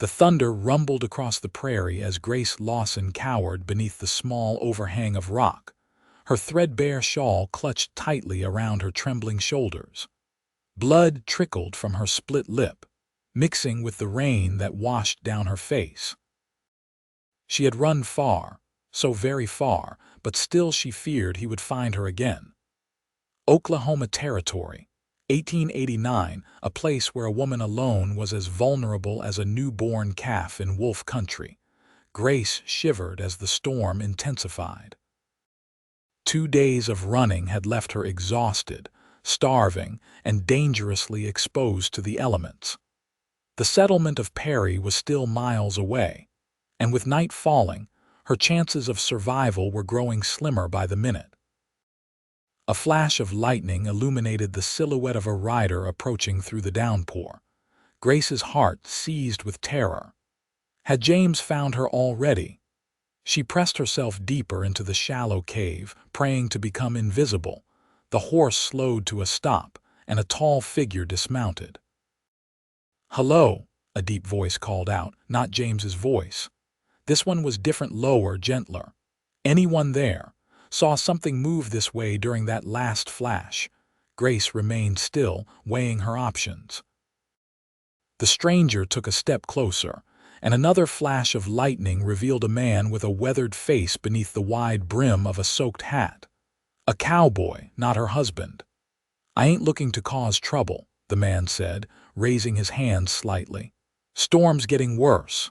The thunder rumbled across the prairie as Grace Lawson cowered beneath the small overhang of rock, her threadbare shawl clutched tightly around her trembling shoulders. Blood trickled from her split lip, mixing with the rain that washed down her face. She had run far, so very far, but still she feared he would find her again. Oklahoma Territory, 1889, a place where a woman alone was as vulnerable as a newborn calf in wolf country. Grace shivered as the storm intensified. 2 days of running had left her exhausted, starving, and dangerously exposed to the elements. The settlement of Perry was still miles away, and with night falling, her chances of survival were growing slimmer by the minute. A flash of lightning illuminated the silhouette of a rider approaching through the downpour. Grace's heart seized with terror. Had James found her already? She pressed herself deeper into the shallow cave, praying to become invisible. The horse slowed to a stop, and a tall figure dismounted. "Hello," a deep voice called out, not James's voice. This one was different, lower, gentler. "Anyone there? Saw something move this way during that last flash." Grace remained still, weighing her options. The stranger took a step closer, and another flash of lightning revealed a man with a weathered face beneath the wide brim of a soaked hat. A cowboy, not her husband. "I ain't looking to cause trouble," the man said, raising his hands slightly. "Storm's getting worse.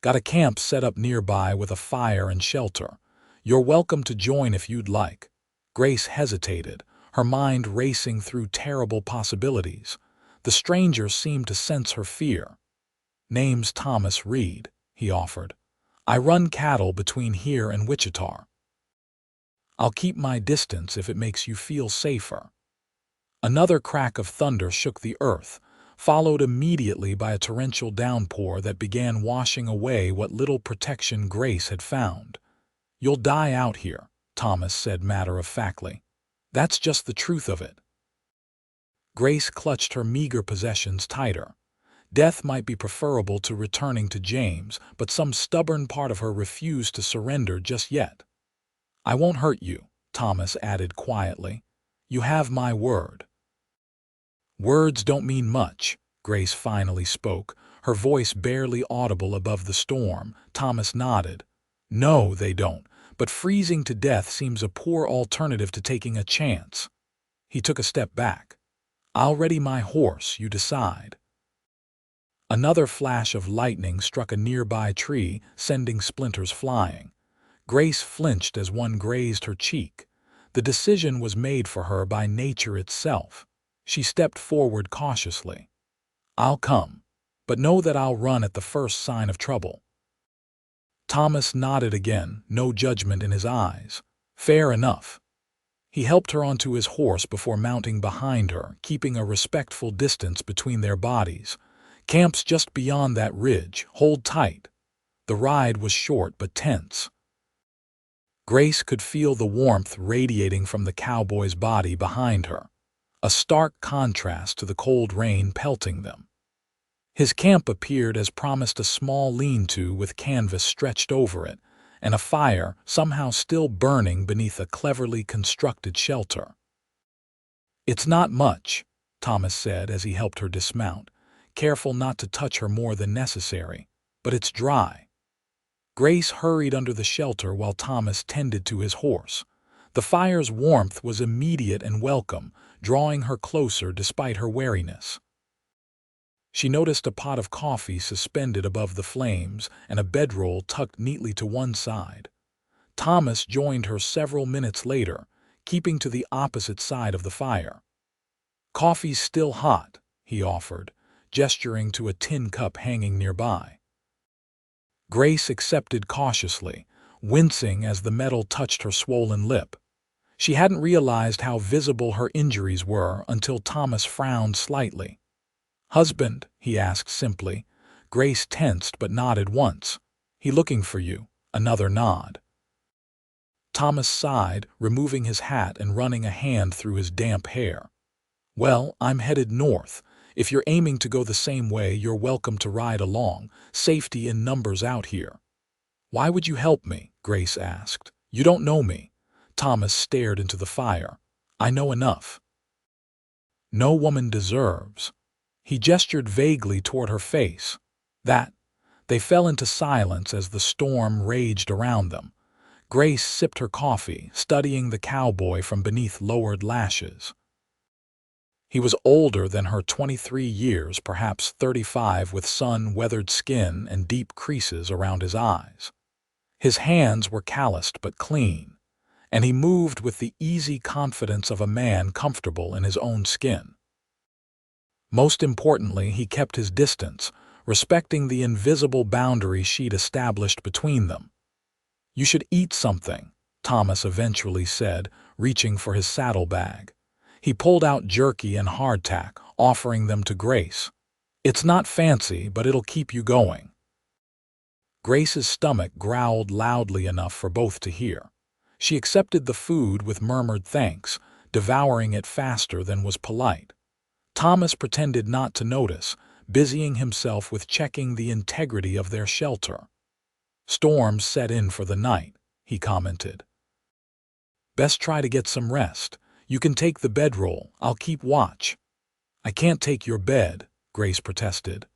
Got a camp set up nearby with a fire and shelter. You're welcome to join if you'd like." Grace hesitated, her mind racing through terrible possibilities. The stranger seemed to sense her fear. "Name's Thomas Reed," he offered. "I run cattle between here and Wichita. I'll keep my distance if it makes you feel safer." Another crack of thunder shook the earth, followed immediately by a torrential downpour that began washing away what little protection Grace had found. "You'll die out here," Thomas said matter-of-factly. "That's just the truth of it." Grace clutched her meager possessions tighter. Death might be preferable to returning to James, but some stubborn part of her refused to surrender just yet. "I won't hurt you," Thomas added quietly. "You have my word." "Words don't mean much," Grace finally spoke, her voice barely audible above the storm. Thomas nodded. "No, they don't, but freezing to death seems a poor alternative to taking a chance." He took a step back. "I'll ready my horse, you decide." Another flash of lightning struck a nearby tree, sending splinters flying. Grace flinched as one grazed her cheek. The decision was made for her by nature itself. She stepped forward cautiously. "I'll come, but know that I'll run at the first sign of trouble." Thomas nodded again, no judgment in his eyes. "Fair enough." He helped her onto his horse before mounting behind her, keeping a respectful distance between their bodies. "Camp's just beyond that ridge. Hold tight." The ride was short but tense. Grace could feel the warmth radiating from the cowboy's body behind her, a stark contrast to the cold rain pelting them. His camp appeared as promised, a small lean-to with canvas stretched over it, and a fire somehow still burning beneath a cleverly constructed shelter. "It's not much," Thomas said as he helped her dismount, careful not to touch her more than necessary, "but it's dry." Grace hurried under the shelter while Thomas tended to his horse. The fire's warmth was immediate and welcome, drawing her closer despite her wariness. She noticed a pot of coffee suspended above the flames and a bedroll tucked neatly to one side. Thomas joined her several minutes later, keeping to the opposite side of the fire. "Coffee's still hot," he offered, gesturing to a tin cup hanging nearby. Grace accepted cautiously, wincing as the metal touched her swollen lip. She hadn't realized how visible her injuries were until Thomas frowned slightly. "Husband?" he asked simply. Grace tensed but nodded once. "He looking for you." Another nod. Thomas sighed, removing his hat and running a hand through his damp hair. "Well, I'm headed north. If you're aiming to go the same way, you're welcome to ride along. Safety in numbers out here." "Why would you help me?" Grace asked. "You don't know me." Thomas stared into the fire. "I know enough." "No woman deserves." He gestured vaguely toward her face. "That." They fell into silence as the storm raged around them. Grace sipped her coffee, studying the cowboy from beneath lowered lashes. He was older than her 23 years, perhaps 35, with sun-weathered skin and deep creases around his eyes. His hands were calloused but clean, and he moved with the easy confidence of a man comfortable in his own skin. Most importantly, he kept his distance, respecting the invisible boundary she'd established between them. "You should eat something," Thomas eventually said, reaching for his saddlebag. He pulled out jerky and hardtack, offering them to Grace. "It's not fancy, but it'll keep you going." Grace's stomach growled loudly enough for both to hear. She accepted the food with murmured thanks, devouring it faster than was polite. Thomas pretended not to notice, busying himself with checking the integrity of their shelter. "Storms set in for the night," he commented. "Best try to get some rest. You can take the bedroll. I'll keep watch." "I can't take your bed," Grace protested.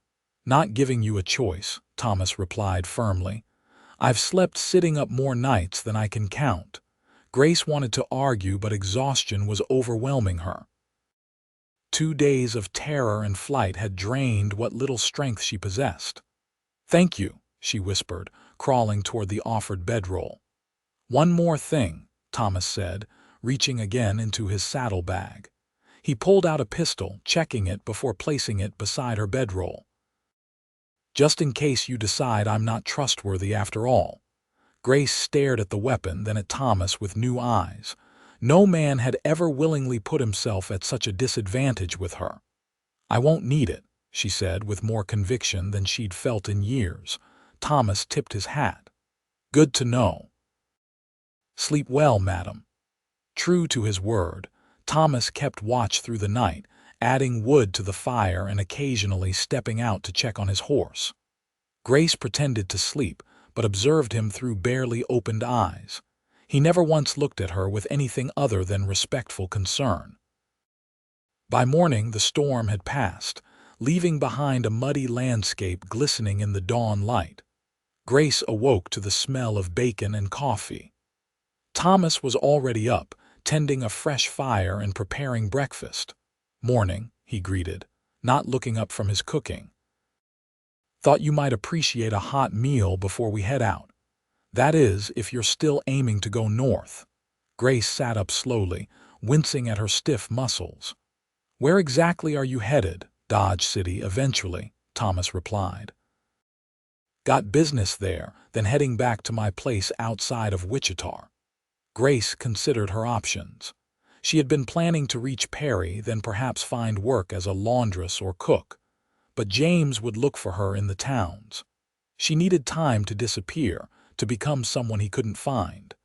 "Not giving you a choice," Thomas replied firmly. "I've slept sitting up more nights than I can count." Grace wanted to argue, but exhaustion was overwhelming her. 2 days of terror and flight had drained what little strength she possessed. "Thank you," she whispered, crawling toward the offered bedroll. "One more thing," Thomas said, reaching again into his saddlebag. He pulled out a pistol, checking it before placing it beside her bedroll. "Just in case you decide I'm not trustworthy after all." Grace stared at the weapon, then at Thomas with new eyes. No man had ever willingly put himself at such a disadvantage with her. "I won't need it," she said with more conviction than she'd felt in years. Thomas tipped his hat. "Good to know." "Sleep well, madam." True to his word, Thomas kept watch through the night, adding wood to the fire and occasionally stepping out to check on his horse. Grace pretended to sleep, but observed him through barely opened eyes. He never once looked at her with anything other than respectful concern. By morning, the storm had passed, leaving behind a muddy landscape glistening in the dawn light. Grace awoke to the smell of bacon and coffee. Thomas was already up, tending a fresh fire and preparing breakfast. "Morning," he greeted, not looking up from his cooking. "Thought you might appreciate a hot meal before we head out. That is, if you're still aiming to go north." Grace sat up slowly, wincing at her stiff muscles. "Where exactly are you headed?" "Dodge City, eventually," Thomas replied. "Got business there, then heading back to my place outside of Wichita." Grace considered her options. She had been planning to reach Perry, then perhaps find work as a laundress or cook. But James would look for her in the towns. She needed time to disappear, to become someone he couldn't find.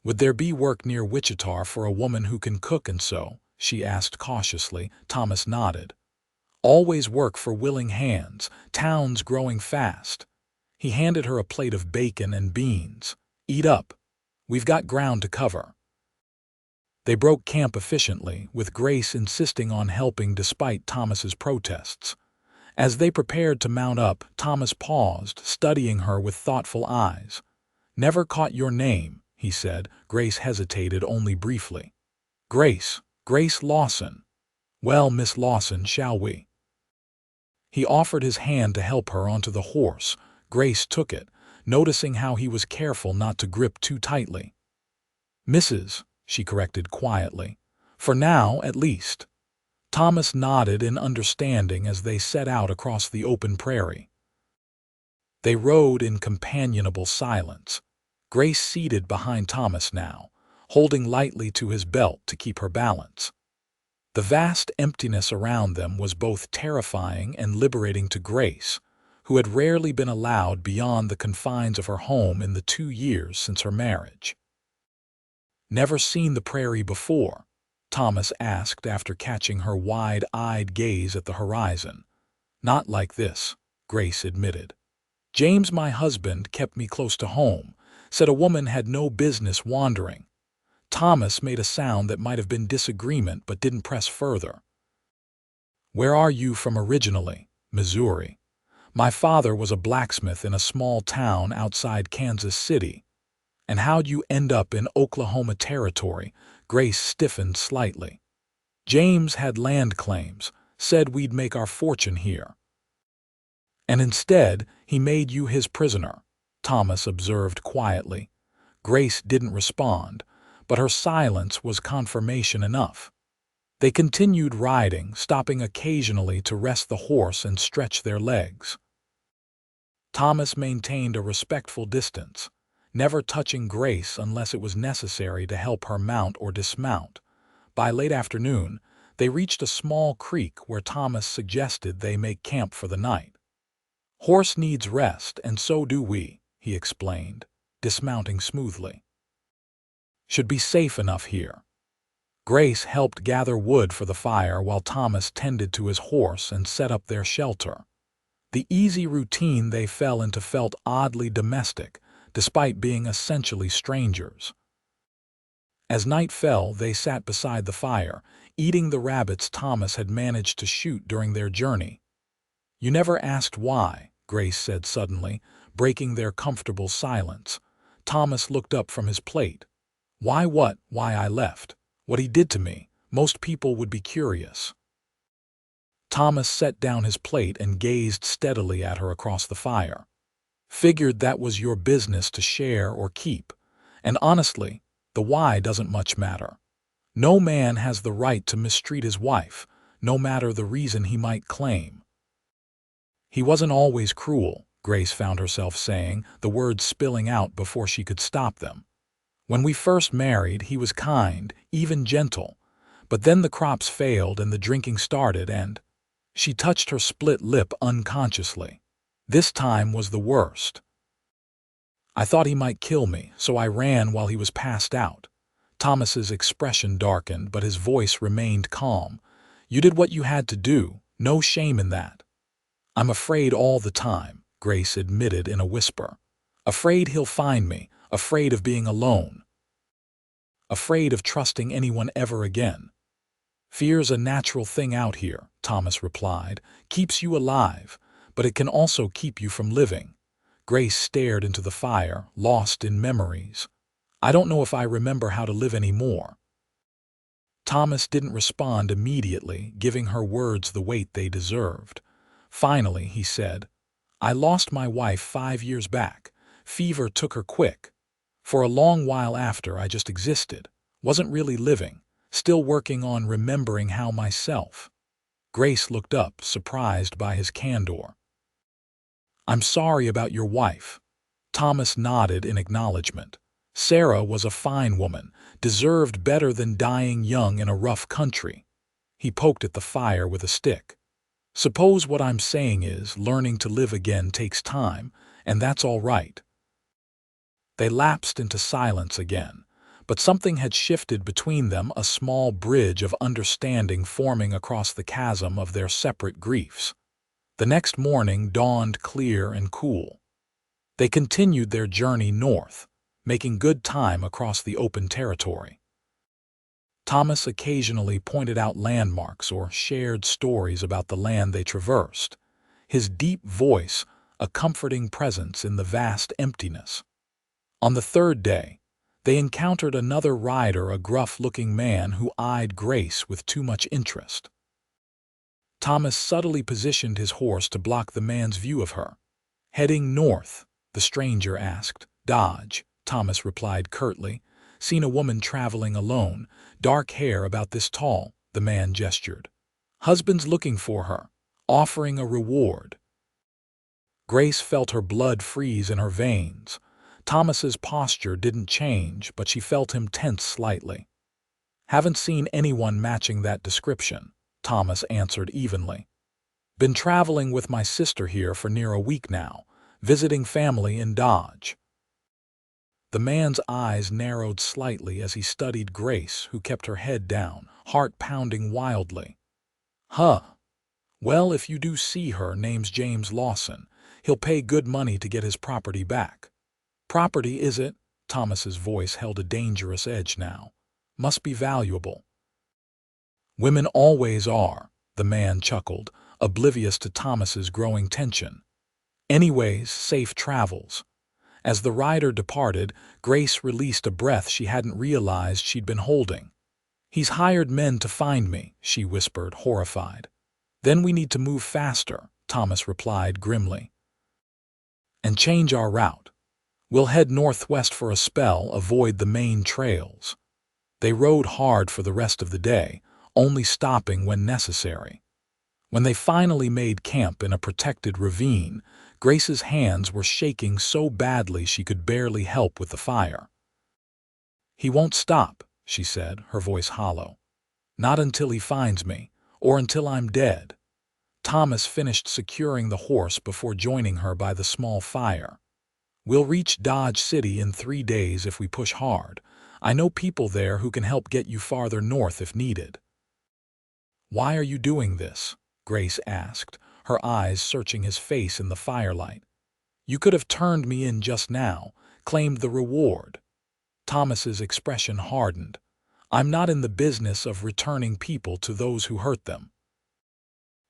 "Would there be work near Wichita for a woman who can cook and sew?" she asked cautiously. Thomas nodded. "Always work for willing hands, towns growing fast." He handed her a plate of bacon and beans. "Eat up. We've got ground to cover." They broke camp efficiently, with Grace insisting on helping despite Thomas's protests. As they prepared to mount up, Thomas paused, studying her with thoughtful eyes. "Never caught your name," he said. Grace hesitated only briefly. Grace Lawson." "Well, Miss Lawson, shall we?" He offered his hand to help her onto the horse. Grace took it, noticing how he was careful not to grip too tightly. "Mrs.," she corrected quietly. "For now, at least." Thomas nodded in understanding as they set out across the open prairie. They rode in companionable silence. Grace seated behind Thomas now, holding lightly to his belt to keep her balance. The vast emptiness around them was both terrifying and liberating to Grace, who had rarely been allowed beyond the confines of her home in the 2 years since her marriage. "Never seen the prairie before," Thomas asked after catching her wide-eyed gaze at the horizon. Not like this, Grace admitted. James, my husband, kept me close to home, said a woman had no business wandering. Thomas made a sound that might have been disagreement but didn't press further. Where are you from originally? Missouri. My father was a blacksmith in a small town outside Kansas City. And how'd you end up in Oklahoma Territory? Grace stiffened slightly. James had land claims, said we'd make our fortune here. And instead, he made you his prisoner, Thomas observed quietly. Grace didn't respond, but her silence was confirmation enough. They continued riding, stopping occasionally to rest the horse and stretch their legs. Thomas maintained a respectful distance, never touching Grace unless it was necessary to help her mount or dismount. By late afternoon, they reached a small creek where Thomas suggested they make camp for the night. Horse needs rest, and so do we, he explained, dismounting smoothly. Should be safe enough here. Grace helped gather wood for the fire while Thomas tended to his horse and set up their shelter. The easy routine they fell into felt oddly domestic, despite being essentially strangers. As night fell, they sat beside the fire, eating the rabbits Thomas had managed to shoot during their journey. You never asked why, Grace said suddenly, breaking their comfortable silence. Thomas looked up from his plate. Why what? Why I left. What he did to me. Most people would be curious. Thomas set down his plate and gazed steadily at her across the fire. Figured that was your business to share or keep. And honestly, the why doesn't much matter. No man has the right to mistreat his wife, no matter the reason he might claim. He wasn't always cruel, Grace found herself saying, the words spilling out before she could stop them. When we first married, he was kind, even gentle. But then the crops failed and the drinking started and… She touched her split lip unconsciously. This time was the worst. I thought he might kill me, so I ran while he was passed out. Thomas's expression darkened, but his voice remained calm. You did what you had to do, no shame in that. I'm afraid all the time, Grace admitted in a whisper. Afraid he'll find me, afraid of being alone. Afraid of trusting anyone ever again. Fear's a natural thing out here, Thomas replied. Keeps you alive, but it can also keep you from living. Grace stared into the fire, lost in memories. I don't know if I remember how to live anymore. Thomas didn't respond immediately, giving her words the weight they deserved. Finally, he said, I lost my wife 5 years back. Fever took her quick. For a long while after, I just existed. Wasn't really living. Still working on remembering how myself. Grace looked up, surprised by his candor. I'm sorry about your wife. Thomas nodded in acknowledgement. Sarah was a fine woman, deserved better than dying young in a rough country. He poked at the fire with a stick. Suppose what I'm saying is, learning to live again takes time, and that's all right. They lapsed into silence again. But something had shifted between them, a small bridge of understanding forming across the chasm of their separate griefs. The next morning dawned clear and cool. They continued their journey north, making good time across the open territory. Thomas occasionally pointed out landmarks or shared stories about the land they traversed, his deep voice a comforting presence in the vast emptiness. On the third day, they encountered another rider, a gruff-looking man who eyed Grace with too much interest. Thomas subtly positioned his horse to block the man's view of her. Heading north, the stranger asked. Dodge, Thomas replied curtly. Seen a woman traveling alone, dark hair about this tall, the man gestured. Husband's looking for her, offering a reward. Grace felt her blood freeze in her veins. Thomas's posture didn't change, but she felt him tense slightly. Haven't seen anyone matching that description, Thomas answered evenly. Been traveling with my sister here for near a week now, visiting family in Dodge. The man's eyes narrowed slightly as he studied Grace, who kept her head down, heart pounding wildly. Huh. Well, if you do see her, name's James Lawson. He'll pay good money to get his property back. Property, is it? Thomas's voice held a dangerous edge now. Must be valuable. Women always are, the man chuckled, oblivious to Thomas's growing tension. Anyways, safe travels. As the rider departed, Grace released a breath she hadn't realized she'd been holding. He's hired men to find me, she whispered, horrified. Then we need to move faster, Thomas replied grimly. And change our route. We'll head northwest for a spell, avoid the main trails. They rode hard for the rest of the day, only stopping when necessary. When they finally made camp in a protected ravine, Grace's hands were shaking so badly she could barely help with the fire. He won't stop, she said, her voice hollow. Not until he finds me, or until I'm dead. Thomas finished securing the horse before joining her by the small fire. We'll reach Dodge City in 3 days if we push hard. I know people there who can help get you farther north if needed. Why are you doing this? Grace asked, her eyes searching his face in the firelight. You could have turned me in just now, claimed the reward. Thomas's expression hardened. I'm not in the business of returning people to those who hurt them.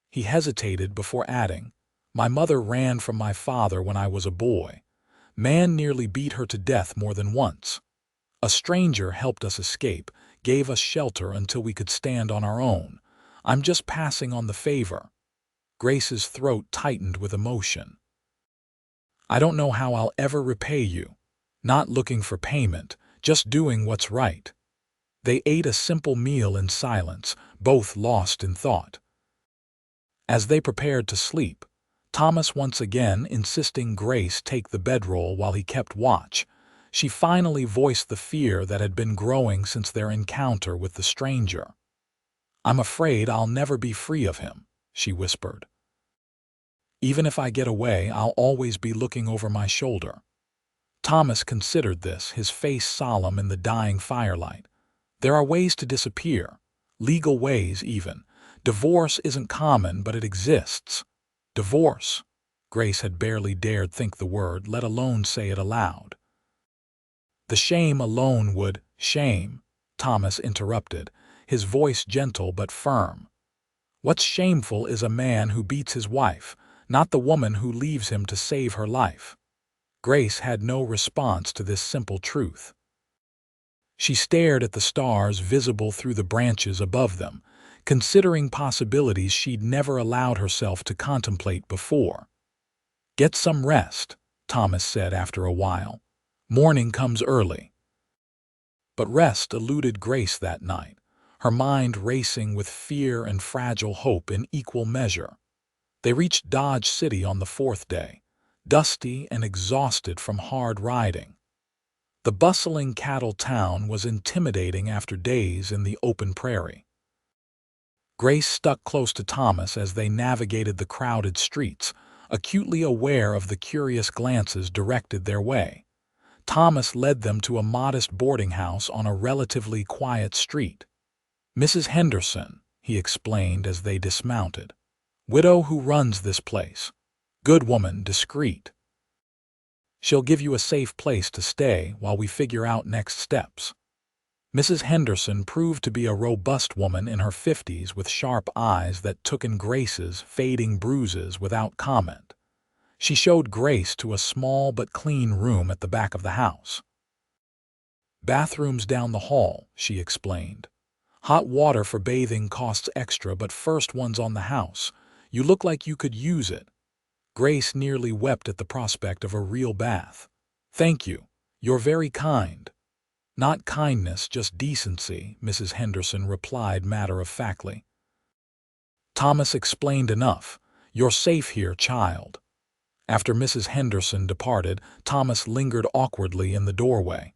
He hesitated before adding, My mother ran from my father when I was a boy. Man nearly beat her to death more than once. A stranger helped us escape, gave us shelter until we could stand on our own. I'm just passing on the favor. Grace's throat tightened with emotion. I don't know how I'll ever repay you. Not looking for payment, just doing what's right. They ate a simple meal in silence, both lost in thought. As they prepared to sleep, Thomas once again insisting Grace take the bedroll while he kept watch, she finally voiced the fear that had been growing since their encounter with the stranger. I'm afraid I'll never be free of him, she whispered. Even if I get away, I'll always be looking over my shoulder. Thomas considered this, his face solemn in the dying firelight. There are ways to disappear, legal ways even. Divorce isn't common, but it exists. Divorce. Grace had barely dared think the word, let alone say it aloud. The shame alone would, shame, Thomas interrupted, his voice gentle but firm. What's shameful is a man who beats his wife, not the woman who leaves him to save her life. Grace had no response to this simple truth. She stared at the stars visible through the branches above them, considering possibilities she'd never allowed herself to contemplate before. Get some rest, Thomas said after a while. Morning comes early. But rest eluded Grace that night, her mind racing with fear and fragile hope in equal measure. They reached Dodge City on the 4th day, dusty and exhausted from hard riding. The bustling cattle town was intimidating after days in the open prairie. Grace stuck close to Thomas as they navigated the crowded streets, acutely aware of the curious glances directed their way. Thomas led them to a modest boarding house on a relatively quiet street. Mrs. Henderson, he explained as they dismounted. Widow who runs this place. Good woman, discreet. She'll give you a safe place to stay while we figure out next steps. Mrs. Henderson proved to be a robust woman in her 50s with sharp eyes that took in Grace's fading bruises without comment. She showed Grace to a small but clean room at the back of the house. Bathrooms down the hall, she explained. Hot water for bathing costs extra, but first one's on the house. You look like you could use it. Grace nearly wept at the prospect of a real bath. Thank you. You're very kind. Not kindness, just decency, Mrs. Henderson replied matter-of-factly. Thomas explained enough. You're safe here, child. After Mrs. Henderson departed, Thomas lingered awkwardly in the doorway.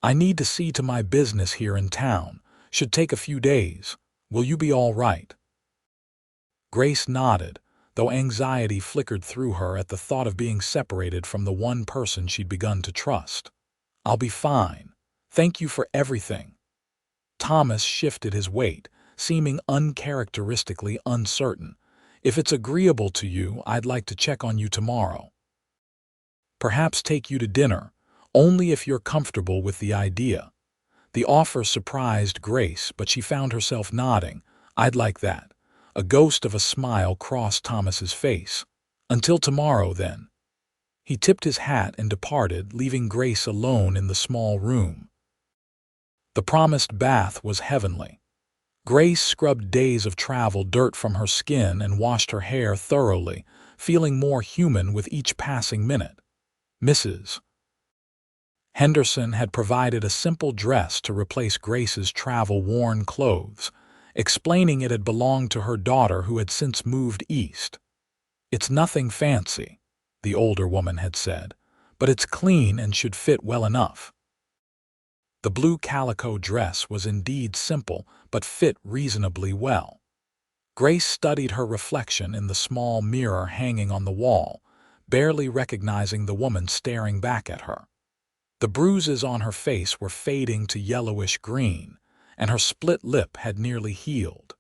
I need to see to my business here in town. Should take a few days. Will you be all right? Grace nodded, though anxiety flickered through her at the thought of being separated from the one person she'd begun to trust. I'll be fine. Thank you for everything. Thomas shifted his weight, seeming uncharacteristically uncertain. "If it's agreeable to you, I'd like to check on you tomorrow. Perhaps take you to dinner, only if you're comfortable with the idea." The offer surprised Grace, but she found herself nodding. "I'd like that." A ghost of a smile crossed Thomas's face. "Until tomorrow, then." He tipped his hat and departed, leaving Grace alone in the small room. The promised bath was heavenly. Grace scrubbed days of travel dirt from her skin and washed her hair thoroughly, feeling more human with each passing minute. Mrs. Henderson had provided a simple dress to replace Grace's travel-worn clothes, explaining it had belonged to her daughter who had since moved east. "It's nothing fancy," the older woman had said, "but it's clean and should fit well enough." The blue calico dress was indeed simple, but fit reasonably well. Grace studied her reflection in the small mirror hanging on the wall, barely recognizing the woman staring back at her. The bruises on her face were fading to yellowish green, and her split lip had nearly healed.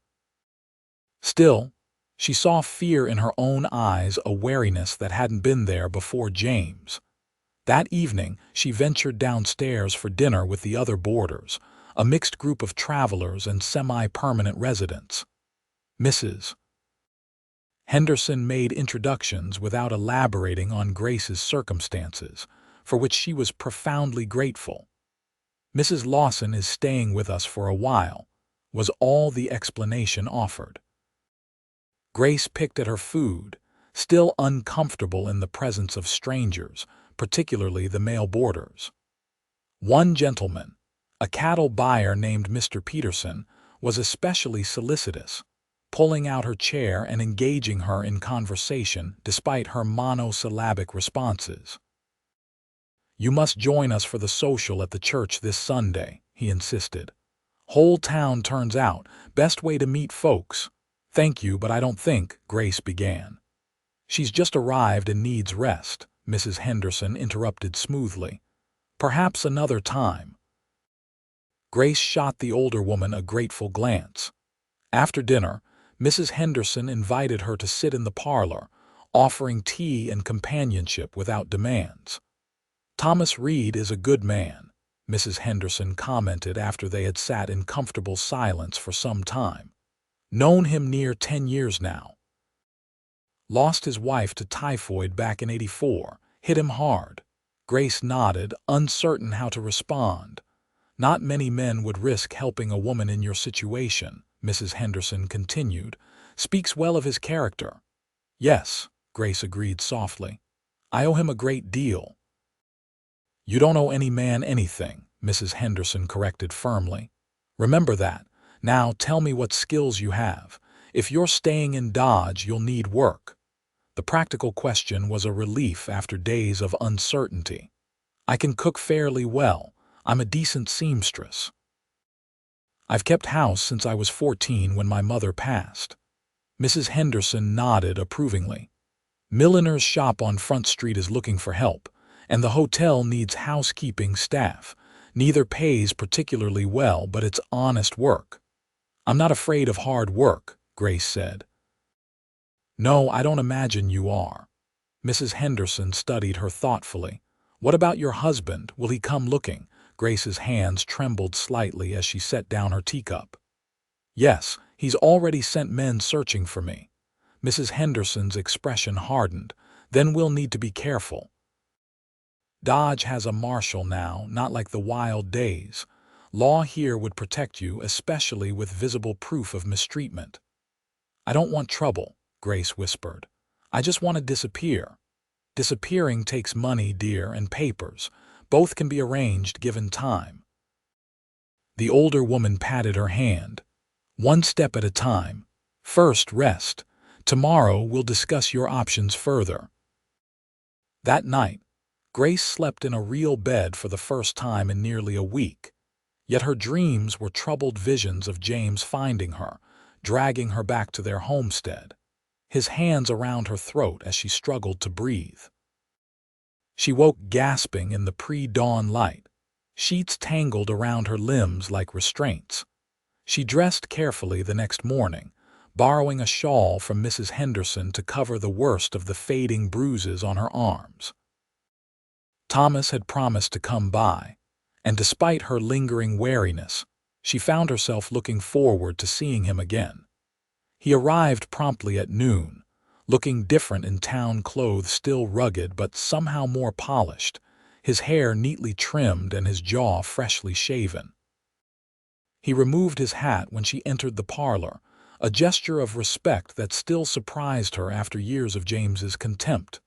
Still, she saw fear in her own eyes, a wariness that hadn't been there before James. That evening, she ventured downstairs for dinner with the other boarders, a mixed group of travelers and semi-permanent residents. Mrs. Henderson made introductions without elaborating on Grace's circumstances, for which she was profoundly grateful. "Mrs. Lawson is staying with us for a while," was all the explanation offered. Grace picked at her food, still uncomfortable in the presence of strangers, particularly the male boarders. One gentleman, a cattle buyer named Mr. Peterson, was especially solicitous, pulling out her chair and engaging her in conversation despite her monosyllabic responses. "You must join us for the social at the church this Sunday," he insisted. "Whole town turns out, best way to meet folks." "Thank you, but I don't think," Grace began. "She's just arrived and needs rest," Mrs. Henderson interrupted smoothly. "Perhaps another time." Grace shot the older woman a grateful glance. After dinner, Mrs. Henderson invited her to sit in the parlor, offering tea and companionship without demands. "Thomas Reed is a good man," Mrs. Henderson commented after they had sat in comfortable silence for some time. "Known him near 10 years now. Lost his wife to typhoid back in '84, hit him hard." Grace nodded, uncertain how to respond. "Not many men would risk helping a woman in your situation," Mrs. Henderson continued. "Speaks well of his character." "Yes," Grace agreed softly. "I owe him a great deal." "You don't owe any man anything," Mrs. Henderson corrected firmly. "Remember that. Now tell me what skills you have. If you're staying in Dodge, you'll need work." The practical question was a relief after days of uncertainty. "I can cook fairly well. I'm a decent seamstress. I've kept house since I was 14 when my mother passed." Mrs. Henderson nodded approvingly. "Milliner's shop on Front Street is looking for help, and the hotel needs housekeeping staff. Neither pays particularly well, but it's honest work." "I'm not afraid of hard work," Grace said. "No, I don't imagine you are." Mrs. Henderson studied her thoughtfully. "What about your husband? Will he come looking?" Grace's hands trembled slightly as she set down her teacup. "Yes, he's already sent men searching for me." Mrs. Henderson's expression hardened. "Then we'll need to be careful. Dodge has a marshal now, not like the wild days. Law here would protect you, especially with visible proof of mistreatment." "I don't want trouble," Grace whispered. "I just want to disappear." "Disappearing takes money, dear, and papers. Both can be arranged given time." The older woman patted her hand. "One step at a time. First, rest. Tomorrow we'll discuss your options further." That night, Grace slept in a real bed for the first time in nearly a week. Yet her dreams were troubled visions of James finding her, dragging her back to their homestead, his hands around her throat as she struggled to breathe. She woke gasping in the pre-dawn light, sheets tangled around her limbs like restraints. She dressed carefully the next morning, borrowing a shawl from Mrs. Henderson to cover the worst of the fading bruises on her arms. Thomas had promised to come by, and despite her lingering wariness, she found herself looking forward to seeing him again. He arrived promptly at noon, looking different in town clothes, still rugged but somehow more polished, his hair neatly trimmed and his jaw freshly shaven. He removed his hat when she entered the parlor, a gesture of respect that still surprised her after years of James's contempt.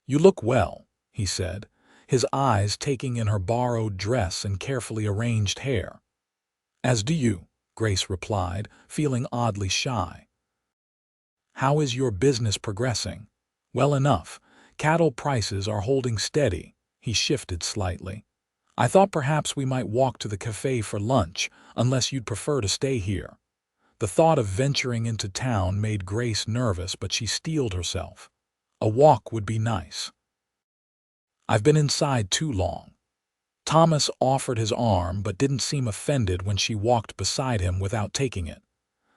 "You look well," he said, his eyes taking in her borrowed dress and carefully arranged hair. "As do you," Grace replied, feeling oddly shy. "How is your business progressing?" "Well enough. Cattle prices are holding steady." He shifted slightly. "I thought perhaps we might walk to the cafe for lunch, unless you'd prefer to stay here." The thought of venturing into town made Grace nervous, but she steeled herself. A walk would be nice. "I've been inside too long." Thomas offered his arm but didn't seem offended when she walked beside him without taking it.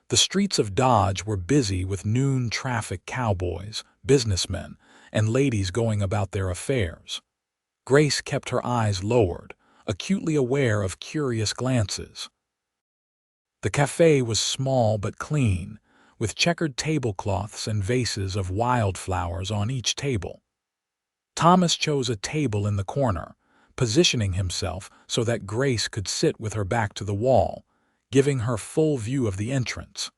The streets of Dodge were busy with noon traffic, cowboys, businessmen, and ladies going about their affairs. Grace kept her eyes lowered, acutely aware of curious glances. The cafe was small but clean, with checkered tablecloths and vases of wildflowers on each table. Thomas chose a table in the corner, positioning himself so that Grace could sit with her back to the wall, giving her full view of the entrance.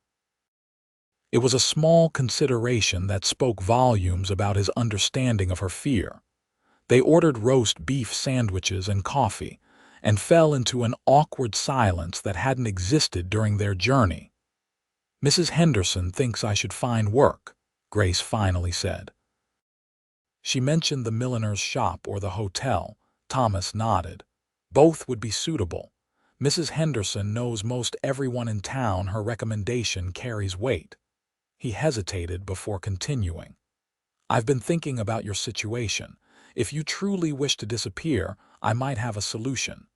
It was a small consideration that spoke volumes about his understanding of her fear. They ordered roast beef sandwiches and coffee, and fell into an awkward silence that hadn't existed during their journey. "Mrs. Henderson thinks I should find work," Grace finally said. She mentioned the milliner's shop or the hotel. Thomas nodded. "Both would be suitable. Mrs. Henderson knows most everyone in town. Her recommendation carries weight." He hesitated before continuing. "I've been thinking about your situation. If you truly wish to disappear, I might have a solution."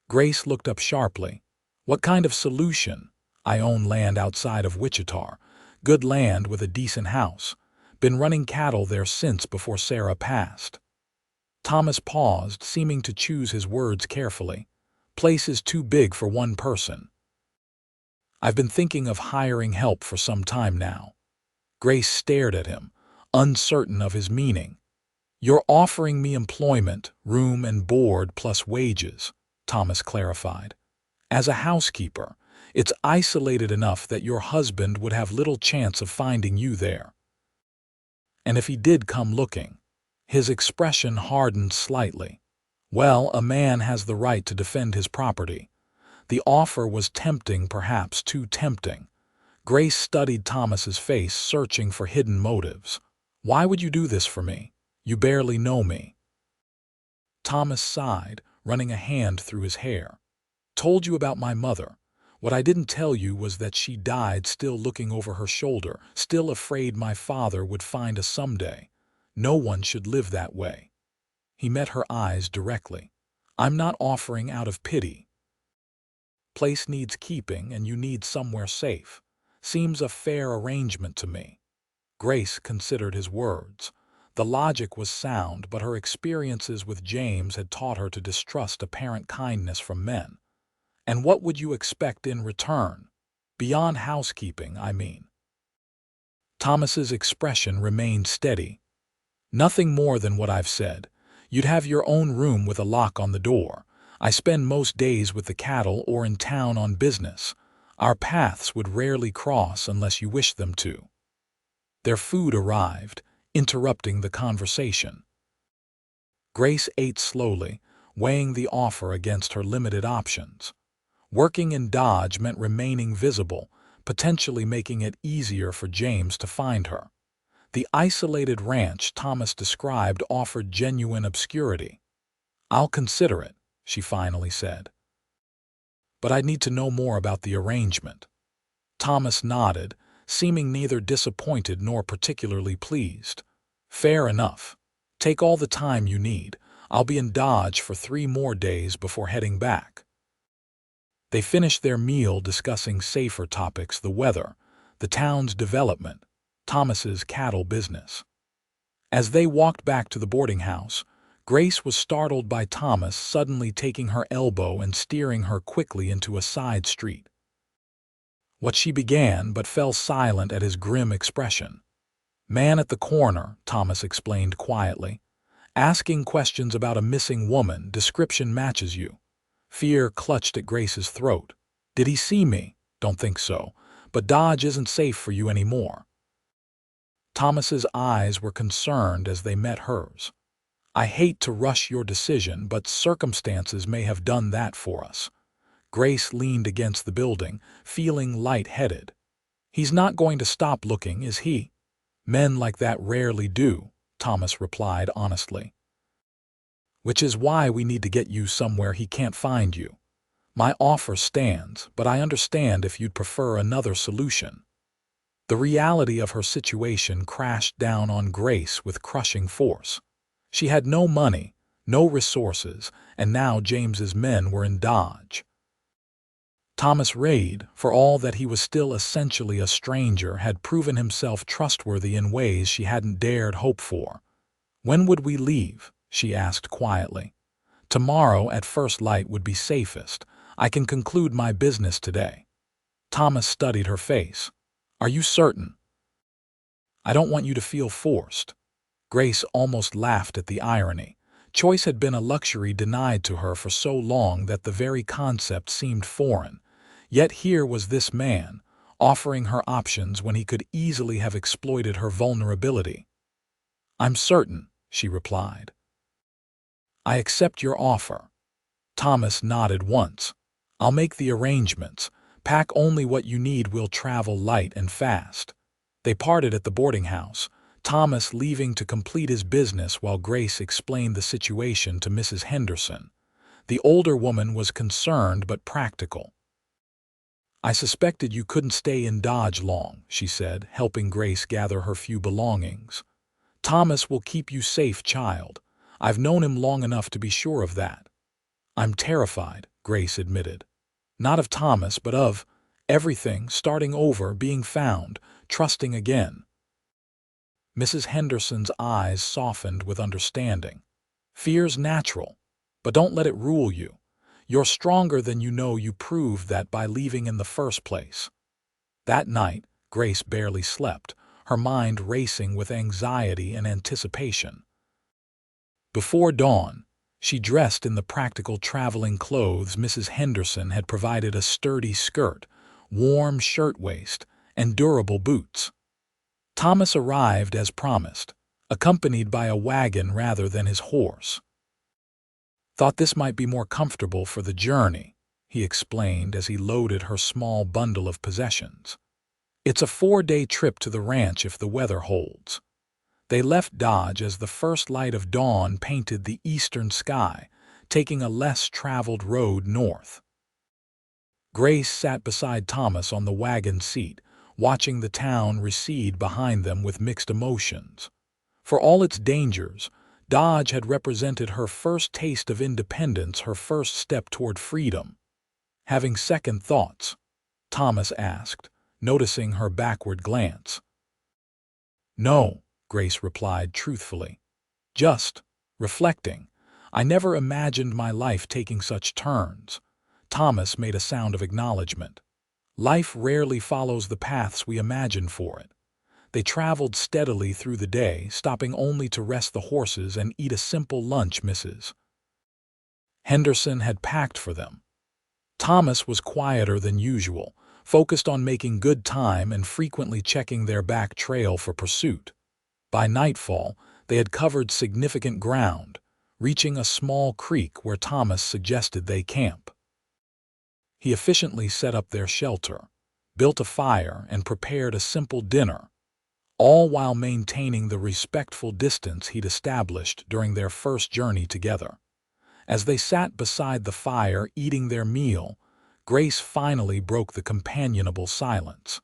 Grace looked up sharply. "What kind of solution?" "I own land outside of Wichita. Good land with a decent house. Been running cattle there since before Sarah passed." Thomas paused, seeming to choose his words carefully. "Place is too big for one person. I've been thinking of hiring help for some time now." Grace stared at him, uncertain of his meaning. "You're offering me employment, room and board plus wages," Thomas clarified. "As a housekeeper, it's isolated enough that your husband would have little chance of finding you there. And if he did come looking," his expression hardened slightly, "well, a man has the right to defend his property." The offer was tempting, perhaps too tempting. Grace studied Thomas's face, searching for hidden motives. "Why would you do this for me? You barely know me." Thomas sighed, running a hand through his hair. "Told you about my mother. What I didn't tell you was that she died still looking over her shoulder, still afraid my father would find us someday. No one should live that way." He met her eyes directly. "I'm not offering out of pity. Place needs keeping and you need somewhere safe. Seems a fair arrangement to me." Grace considered his words. The logic was sound, but her experiences with James had taught her to distrust apparent kindness from men. "And what would you expect in return? Beyond housekeeping, I mean." Thomas's expression remained steady. "Nothing more than what I've said. You'd have your own room with a lock on the door. I spend most days with the cattle or in town on business. Our paths would rarely cross unless you wished them to." Their food arrived, interrupting the conversation. Grace ate slowly, weighing the offer against her limited options. Working in Dodge meant remaining visible, potentially making it easier for James to find her. The isolated ranch Thomas described offered genuine obscurity. "I'll consider it," she finally said. "But I'd need to know more about the arrangement." Thomas nodded, seeming neither disappointed nor particularly pleased. "Fair enough. Take all the time you need. I'll be in Dodge for 3 more days before heading back." They finished their meal discussing safer topics: the weather, the town's development, Thomas's cattle business. As they walked back to the boarding house, Grace was startled by Thomas suddenly taking her elbow and steering her quickly into a side street. What she began, but fell silent at his grim expression. "Man at the corner," Thomas explained quietly. "Asking questions about a missing woman. Description matches you." Fear clutched at Grace's throat. "Did he see me?" "Don't think so. But Dodge isn't safe for you anymore." Thomas's eyes were concerned as they met hers. "I hate to rush your decision, but circumstances may have done that for us." Grace leaned against the building, feeling light-headed. "He's not going to stop looking, is he?" "Men like that rarely do," Thomas replied honestly. "Which is why we need to get you somewhere he can't find you. My offer stands, but I understand if you'd prefer another solution." The reality of her situation crashed down on Grace with crushing force. She had no money, no resources, and now James's men were in Dodge. Thomas Reid, for all that he was still essentially a stranger, had proven himself trustworthy in ways she hadn't dared hope for. "When would we leave?" she asked quietly. "Tomorrow at first light would be safest. I can conclude my business today." Thomas studied her face. "Are you certain?" "I don't want you to feel forced." Grace almost laughed at the irony. Choice had been a luxury denied to her for so long that the very concept seemed foreign. Yet here was this man, offering her options when he could easily have exploited her vulnerability. "I'm certain," she replied. "I accept your offer." Thomas nodded once. "I'll make the arrangements. Pack only what you need. We'll travel light and fast." They parted at the boarding house, Thomas leaving to complete his business while Grace explained the situation to Mrs. Henderson. The older woman was concerned but practical. "I suspected you couldn't stay in Dodge long," she said, helping Grace gather her few belongings. "Thomas will keep you safe, child. I've known him long enough to be sure of that." "I'm terrified," Grace admitted. "Not of Thomas, but of everything, starting over, being found, trusting again." Mrs. Henderson's eyes softened with understanding. "Fear's natural, but don't let it rule you. You're stronger than you know. You proved that by leaving in the first place." That night, Grace barely slept, her mind racing with anxiety and anticipation. Before dawn, she dressed in the practical traveling clothes Mrs. Henderson had provided: a sturdy skirt, warm shirtwaist, and durable boots. Thomas arrived as promised, accompanied by a wagon rather than his horse. "Thought this might be more comfortable for the journey," he explained as he loaded her small bundle of possessions. "It's a 4-day trip to the ranch if the weather holds." They left Dodge as the first light of dawn painted the eastern sky, taking a less traveled road north. Grace sat beside Thomas on the wagon seat, watching the town recede behind them with mixed emotions. For all its dangers, Dodge had represented her first taste of independence, her first step toward freedom. "Having second thoughts?" Thomas asked, noticing her backward glance. "No," Grace replied truthfully. "Just reflecting. I never imagined my life taking such turns." Thomas made a sound of acknowledgement. "Life rarely follows the paths we imagine for it." They traveled steadily through the day, stopping only to rest the horses and eat a simple lunch Mrs. Henderson had packed for them. Thomas was quieter than usual, focused on making good time and frequently checking their back trail for pursuit. By nightfall, they had covered significant ground, reaching a small creek where Thomas suggested they camp. He efficiently set up their shelter, built a fire, and prepared a simple dinner, all while maintaining the respectful distance he'd established during their first journey together. As they sat beside the fire eating their meal, Grace finally broke the companionable silence.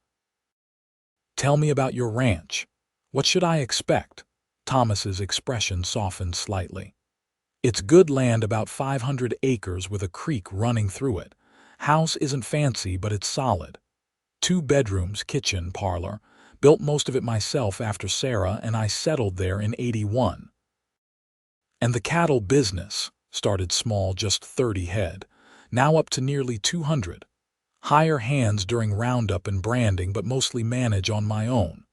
"Tell me about your ranch. What should I expect?" Thomas's expression softened slightly. "It's good land, about 500 acres with a creek running through it. House isn't fancy, but it's solid. 2 bedrooms, kitchen, parlor. Built most of it myself after Sarah and I settled there in '81. And the cattle business started small, just 30 head, now up to nearly 200. Hire hands during roundup and branding, but mostly manage on my own.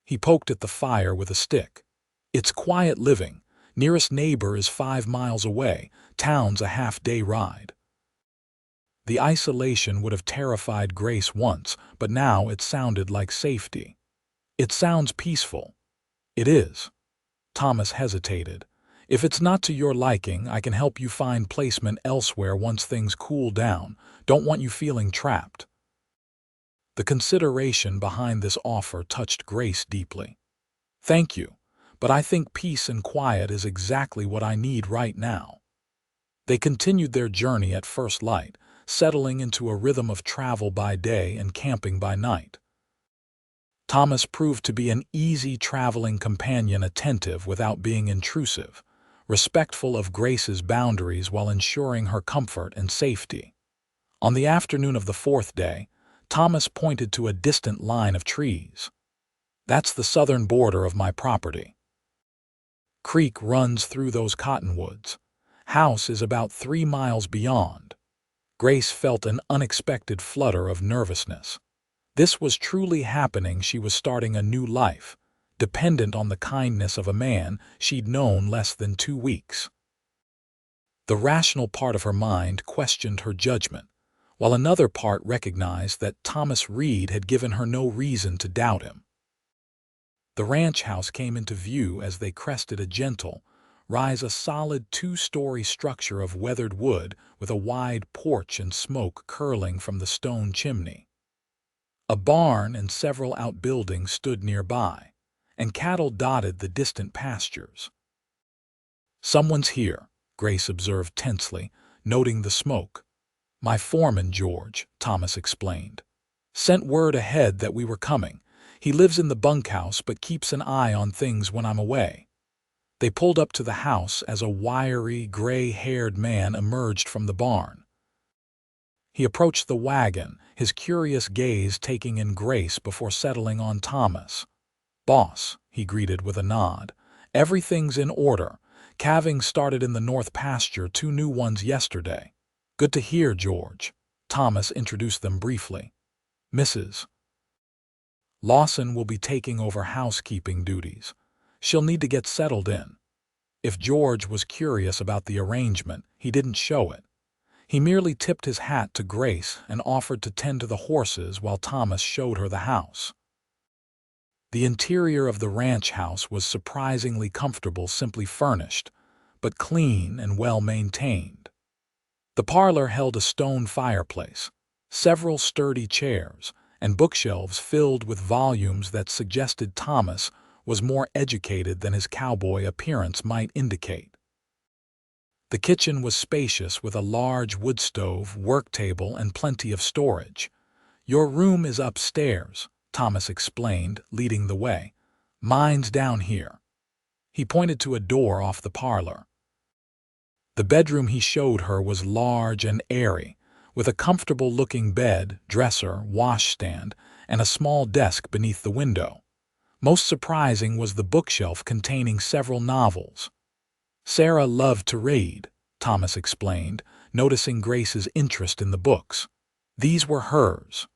He poked at the fire with a stick. It's quiet living. Nearest neighbor is 5 miles away. Town's a half-day ride. The isolation would have terrified Grace once, but now it sounded like safety. It sounds peaceful. It is. Thomas hesitated. If it's not to your liking, I can help you find placement elsewhere once things cool down. Don't want you feeling trapped. The consideration behind this offer touched Grace deeply. Thank you, but I think peace and quiet is exactly what I need right now. They continued their journey at first light, settling into a rhythm of travel by day and camping by night. Thomas proved to be an easy traveling companion, attentive without being intrusive, respectful of Grace's boundaries while ensuring her comfort and safety. On the afternoon of the 4th day, Thomas pointed to a distant line of trees. That's the southern border of my property. Creek runs through those cottonwoods. House is about 3 miles beyond. Grace felt an unexpected flutter of nervousness. This was truly happening. She was starting a new life, dependent on the kindness of a man she'd known less than 2 weeks. The rational part of her mind questioned her judgment, while another part recognized that Thomas Reed had given her no reason to doubt him. The ranch house came into view as they crested a gentle rise, a solid 2-story structure of weathered wood with a wide porch and smoke curling from the stone chimney. A barn and several outbuildings stood nearby, and cattle dotted the distant pastures. Someone's here, Grace observed tensely, noting the smoke. My foreman, George, Thomas explained. Sent word ahead that we were coming. He lives in the bunkhouse but keeps an eye on things when I'm away. They pulled up to the house as a wiry, gray-haired man emerged from the barn. He approached the wagon, his curious gaze taking in Grace before settling on Thomas. Boss, he greeted with a nod. Everything's in order. Calving started in the north pasture, 2 new ones yesterday. Good to hear, George. Thomas introduced them briefly. Mrs. Lawson will be taking over housekeeping duties. She'll need to get settled in. If George was curious about the arrangement, he didn't show it. He merely tipped his hat to Grace and offered to tend to the horses while Thomas showed her the house. The interior of the ranch house was surprisingly comfortable, simply furnished, but clean and well-maintained. The parlor held a stone fireplace, several sturdy chairs, and bookshelves filled with volumes that suggested Thomas was more educated than his cowboy appearance might indicate. The kitchen was spacious with a large wood stove, work table, and plenty of storage. Your room is upstairs, Thomas explained, leading the way. Mine's down here. He pointed to a door off the parlor. The bedroom he showed her was large and airy, with a comfortable-looking bed, dresser, washstand, and a small desk beneath the window. Most surprising was the bookshelf containing several novels. Sarah loved to read, Thomas explained, noticing Grace's interest in the books. These were hers.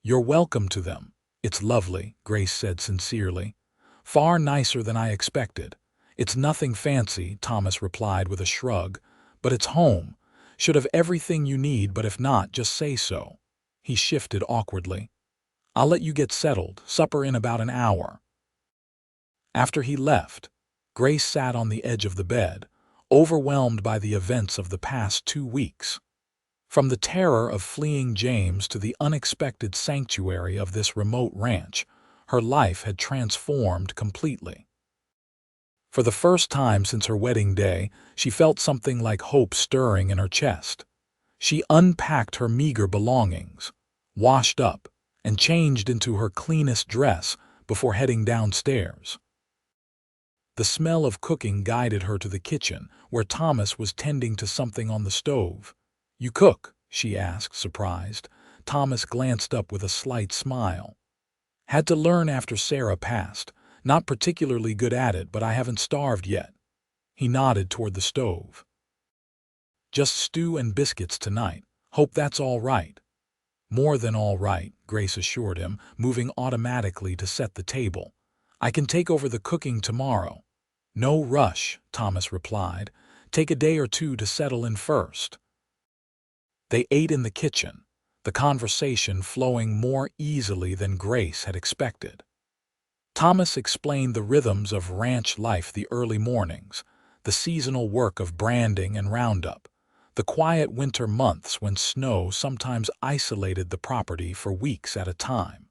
You're welcome to them. It's lovely, Grace said sincerely. Far nicer than I expected. It's nothing fancy, Thomas replied with a shrug, but it's home. Should have everything you need, but if not, just say so. He shifted awkwardly. I'll let you get settled. Supper in about an hour. After he left, Grace sat on the edge of the bed, overwhelmed by the events of the past 2 weeks. From the terror of fleeing James to the unexpected sanctuary of this remote ranch, her life had transformed completely. For the first time since her wedding day, she felt something like hope stirring in her chest. She unpacked her meager belongings, washed up, and changed into her cleanest dress before heading downstairs. The smell of cooking guided her to the kitchen, where Thomas was tending to something on the stove. You cook, she asked, surprised. Thomas glanced up with a slight smile. Had to learn after Sarah passed. Not particularly good at it, but I haven't starved yet. He nodded toward the stove. Just stew and biscuits tonight. Hope that's all right. More than all right, Grace assured him, moving automatically to set the table. I can take over the cooking tomorrow. No rush, Thomas replied. Take a day or two to settle in first. They ate in the kitchen, the conversation flowing more easily than Grace had expected. Thomas explained the rhythms of ranch life, the early mornings, the seasonal work of branding and roundup, the quiet winter months when snow sometimes isolated the property for weeks at a time.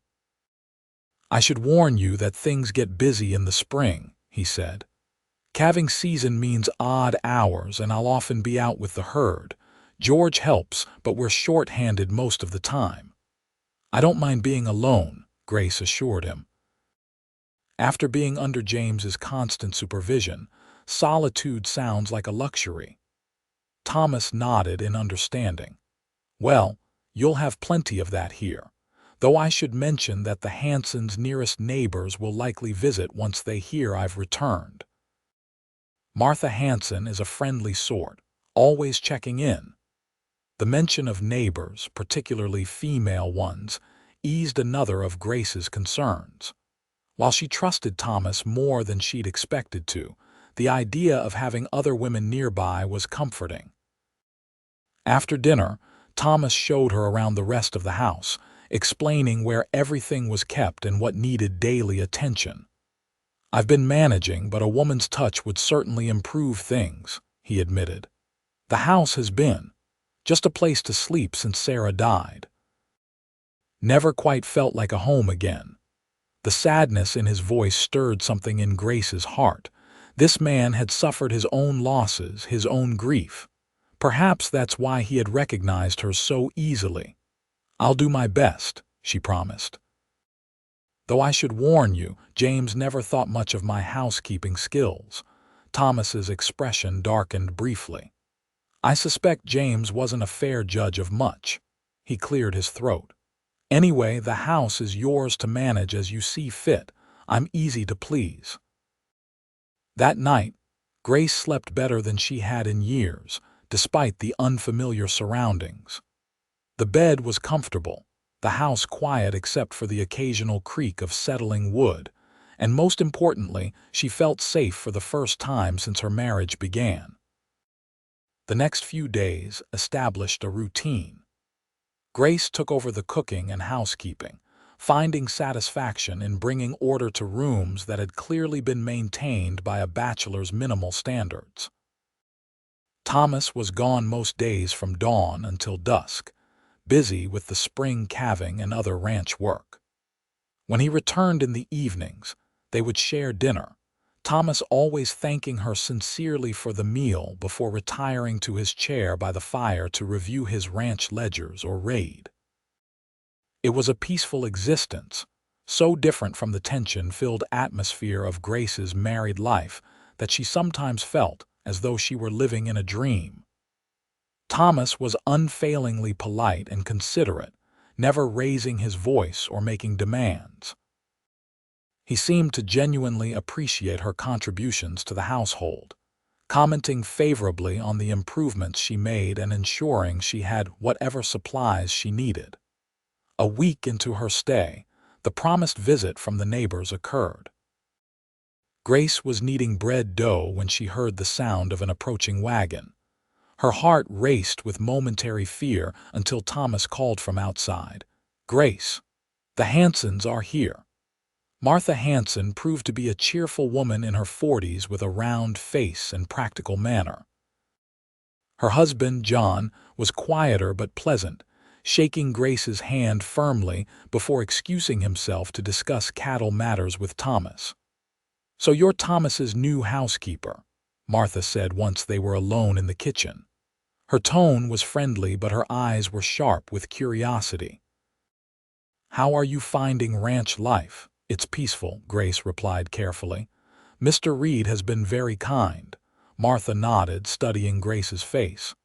I should warn you that things get busy in the spring, he said. Calving season means odd hours, and I'll often be out with the herd. George helps, but we're short-handed most of the time. I don't mind being alone, Grace assured him. After being under James's constant supervision, solitude sounds like a luxury. Thomas nodded in understanding. Well, you'll have plenty of that here, though I should mention that the Hansons' nearest neighbors will likely visit once they hear I've returned. Martha Hanson is a friendly sort, always checking in. The mention of neighbors, particularly female ones, eased another of Grace's concerns. While she trusted Thomas more than she'd expected to, the idea of having other women nearby was comforting. After dinner, Thomas showed her around the rest of the house, explaining where everything was kept and what needed daily attention. I've been managing, but a woman's touch would certainly improve things, he admitted. The house has been just a place to sleep since Sarah died. Never quite felt like a home again. The sadness in his voice stirred something in Grace's heart. This man had suffered his own losses, his own grief. Perhaps that's why he had recognized her so easily. I'll do my best, she promised. Though I should warn you, James never thought much of my housekeeping skills. Thomas's expression darkened briefly. I suspect James wasn't a fair judge of much. He cleared his throat. Anyway, the house is yours to manage as you see fit. I'm easy to please. That night, Grace slept better than she had in years, despite the unfamiliar surroundings. The bed was comfortable, the house quiet except for the occasional creak of settling wood, and most importantly, she felt safe for the first time since her marriage began. The next few days established a routine. Grace took over the cooking and housekeeping, finding satisfaction in bringing order to rooms that had clearly been maintained by a bachelor's minimal standards. Thomas was gone most days from dawn until dusk, busy with the spring calving and other ranch work. When he returned in the evenings, they would share dinner, Thomas always thanking her sincerely for the meal before retiring to his chair by the fire to review his ranch ledgers or raid. It was a peaceful existence, so different from the tension-filled atmosphere of Grace's married life that she sometimes felt as though she were living in a dream. Thomas was unfailingly polite and considerate, never raising his voice or making demands. He seemed to genuinely appreciate her contributions to the household, commenting favorably on the improvements she made and ensuring she had whatever supplies she needed. A week into her stay, the promised visit from the neighbors occurred. Grace was kneading bread dough when she heard the sound of an approaching wagon. Her heart raced with momentary fear until Thomas called from outside, "Grace, the Hansons are here." Martha Hanson proved to be a cheerful woman in her 40s with a round face and practical manner. Her husband, John, was quieter but pleasant, shaking Grace's hand firmly before excusing himself to discuss cattle matters with Thomas. "So you're Thomas's new housekeeper," Martha said once they were alone in the kitchen. Her tone was friendly, but her eyes were sharp with curiosity. "How are you finding ranch life?" "It's peaceful," Grace replied carefully. "Mr. Reed has been very kind." Martha nodded, studying Grace's face.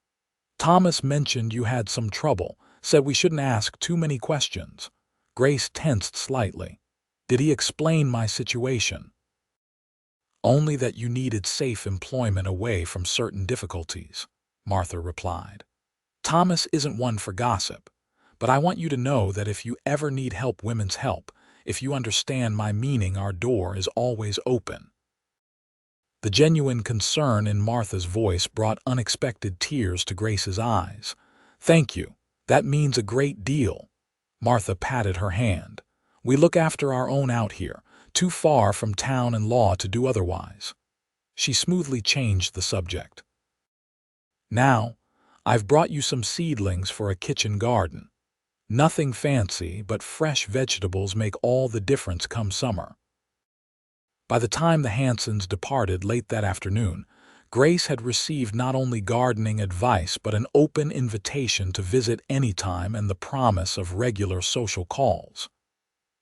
Thomas mentioned you had some trouble, said we shouldn't ask too many questions. Grace tensed slightly. Did he explain my situation? Only that you needed safe employment away from certain difficulties, Martha replied. Thomas isn't one for gossip, but I want you to know that if you ever need help, women's help, if you understand my meaning, our door is always open. The genuine concern in Martha's voice brought unexpected tears to Grace's eyes. Thank you. That means a great deal. Martha patted her hand. We look after our own out here, too far from town and law to do otherwise. She smoothly changed the subject. Now, I've brought you some seedlings for a kitchen garden. Nothing fancy, but fresh vegetables make all the difference come summer. By the time the Hansons departed late that afternoon, Grace had received not only gardening advice but an open invitation to visit anytime and the promise of regular social calls.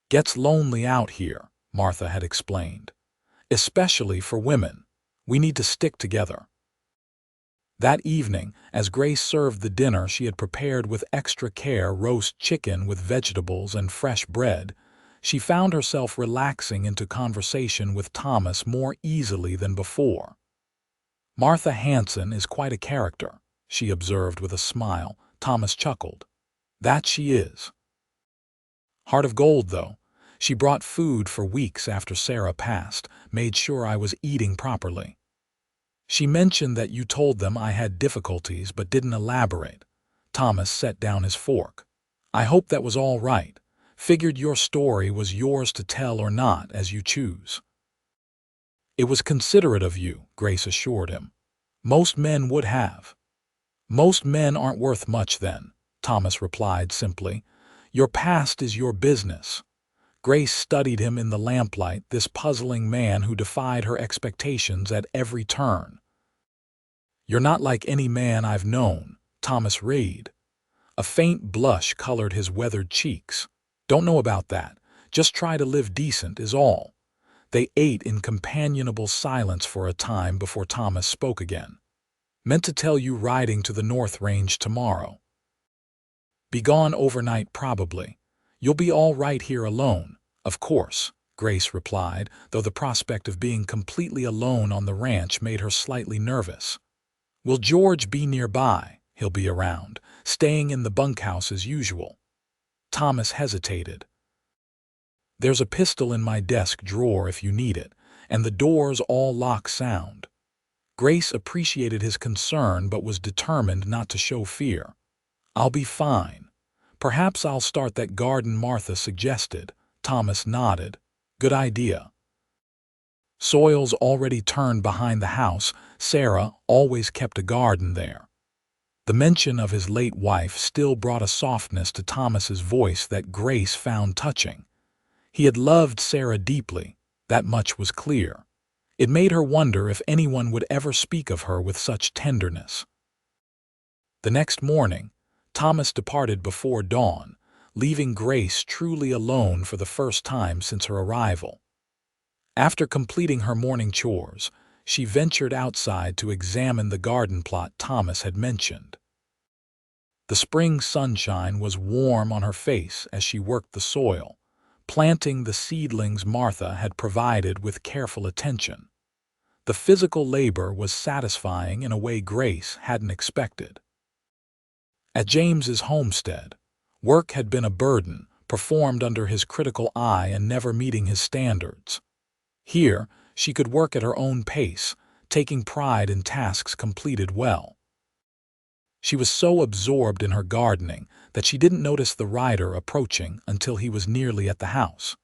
Gets lonely out here, Martha had explained. Especially for women. We need to stick together. That evening, as Grace served the dinner she had prepared with extra care, roast chicken with vegetables and fresh bread, she found herself relaxing into conversation with Thomas more easily than before. Martha Hanson is quite a character, she observed with a smile. Thomas chuckled. That she is. Heart of gold, though. She brought food for weeks after Sarah passed, made sure I was eating properly. She mentioned that you told them I had difficulties but didn't elaborate. Thomas set down his fork. I hope that was all right. Figured your story was yours to tell or not, as you choose. It was considerate of you, Grace assured him. Most men would have. Most men aren't worth much then, Thomas replied simply. Your past is your business. Grace studied him in the lamplight, this puzzling man who defied her expectations at every turn. You're not like any man I've known, Thomas read. A faint blush colored his weathered cheeks. Don't know about that. Just try to live decent is all. They ate in companionable silence for a time before Thomas spoke again. Meant to tell you riding to the North Range tomorrow. Be gone overnight probably. You'll be all right here alone. Of course, Grace replied, though the prospect of being completely alone on the ranch made her slightly nervous. Will George be nearby? He'll be around, staying in the bunkhouse as usual. Thomas hesitated. There's a pistol in my desk drawer if you need it, and the doors all lock sound. Grace appreciated his concern but was determined not to show fear. I'll be fine. Perhaps I'll start that garden Martha suggested. Thomas nodded. Good idea. Soil's already turned behind the house. Sarah always kept a garden there. The mention of his late wife still brought a softness to Thomas's voice that Grace found touching. He had loved Sarah deeply, that much was clear. It made her wonder if anyone would ever speak of her with such tenderness. The next morning, Thomas departed before dawn, leaving Grace truly alone for the first time since her arrival. After completing her morning chores, she ventured outside to examine the garden plot Thomas had mentioned. The spring sunshine was warm on her face as she worked the soil, planting the seedlings Martha had provided with careful attention. The physical labor was satisfying in a way Grace hadn't expected. At James's homestead, work had been a burden, performed under his critical eye and never meeting his standards. Here, she could work at her own pace, taking pride in tasks completed well. She was so absorbed in her gardening that she didn't notice the rider approaching until he was nearly at the house.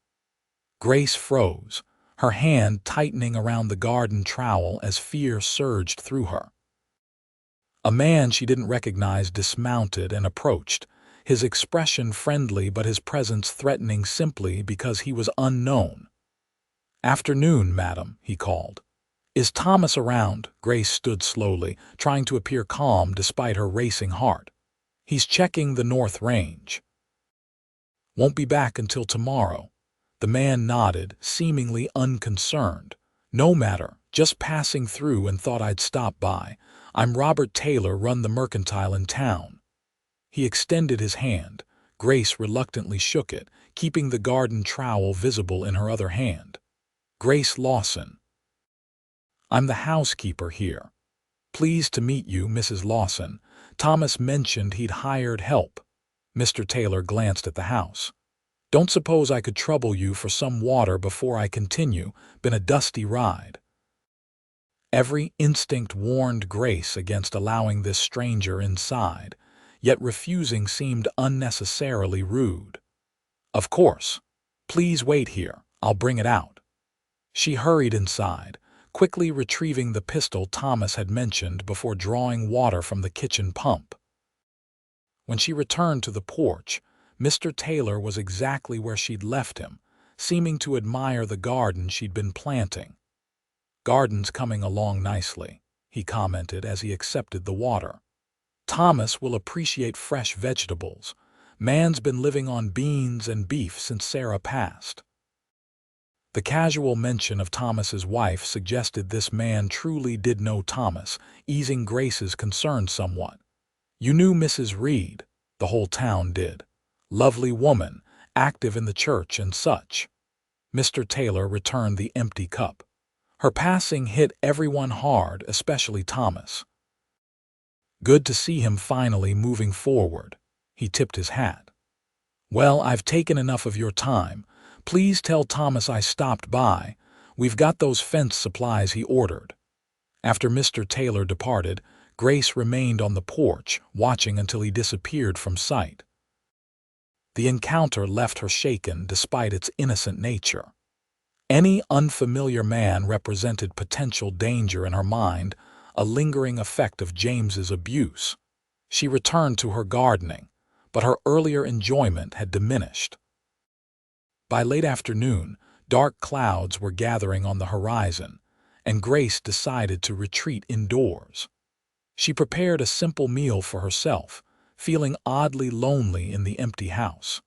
Grace froze, her hand tightening around the garden trowel as fear surged through her. A man she didn't recognize dismounted and approached, his expression friendly but his presence threatening simply because he was unknown. "Afternoon, madam," he called. "Is Thomas around?" Grace stood slowly, trying to appear calm despite her racing heart. "He's checking the North Range. Won't be back until tomorrow." The man nodded, seemingly unconcerned. "No matter, Just passing through and thought I'd stop by. I'm Robert Taylor, run the mercantile in town." He extended his hand. Grace reluctantly shook it, keeping the garden trowel visible in her other hand. "Grace Lawson. I'm the housekeeper here. Pleased to meet you, Mrs. Lawson. Thomas mentioned he'd hired help." Mr. Taylor glanced at the house. "Don't suppose I could trouble you for some water before I continue. Been a dusty ride." Every instinct warned Grace against allowing this stranger inside, yet refusing seemed unnecessarily rude. "Of course. Please wait here. I'll bring it out." She hurried inside, quickly retrieving the pistol Thomas had mentioned before drawing water from the kitchen pump. When she returned to the porch, Mr. Taylor was exactly where she'd left him, seeming to admire the garden she'd been planting. "Garden's coming along nicely," he commented as he accepted the water. "Thomas will appreciate fresh vegetables. Man's been living on beans and beef since Sarah passed." The casual mention of Thomas's wife suggested this man truly did know Thomas, easing Grace's concern somewhat. "You knew Mrs. Reed?" "The whole town did. Lovely woman, active in the church and such." Mr. Taylor returned the empty cup. "Her passing hit everyone hard, especially Thomas. Good to see him finally moving forward." He tipped his hat. "Well, I've taken enough of your time. Please tell Thomas I stopped by. We've got those fence supplies he ordered." After Mr. Taylor departed, Grace remained on the porch, watching until he disappeared from sight. The encounter left her shaken despite its innocent nature. Any unfamiliar man represented potential danger in her mind, a lingering effect of James's abuse. She returned to her gardening, but her earlier enjoyment had diminished. By late afternoon, dark clouds were gathering on the horizon, and Grace decided to retreat indoors. She prepared a simple meal for herself, feeling oddly lonely in the empty house.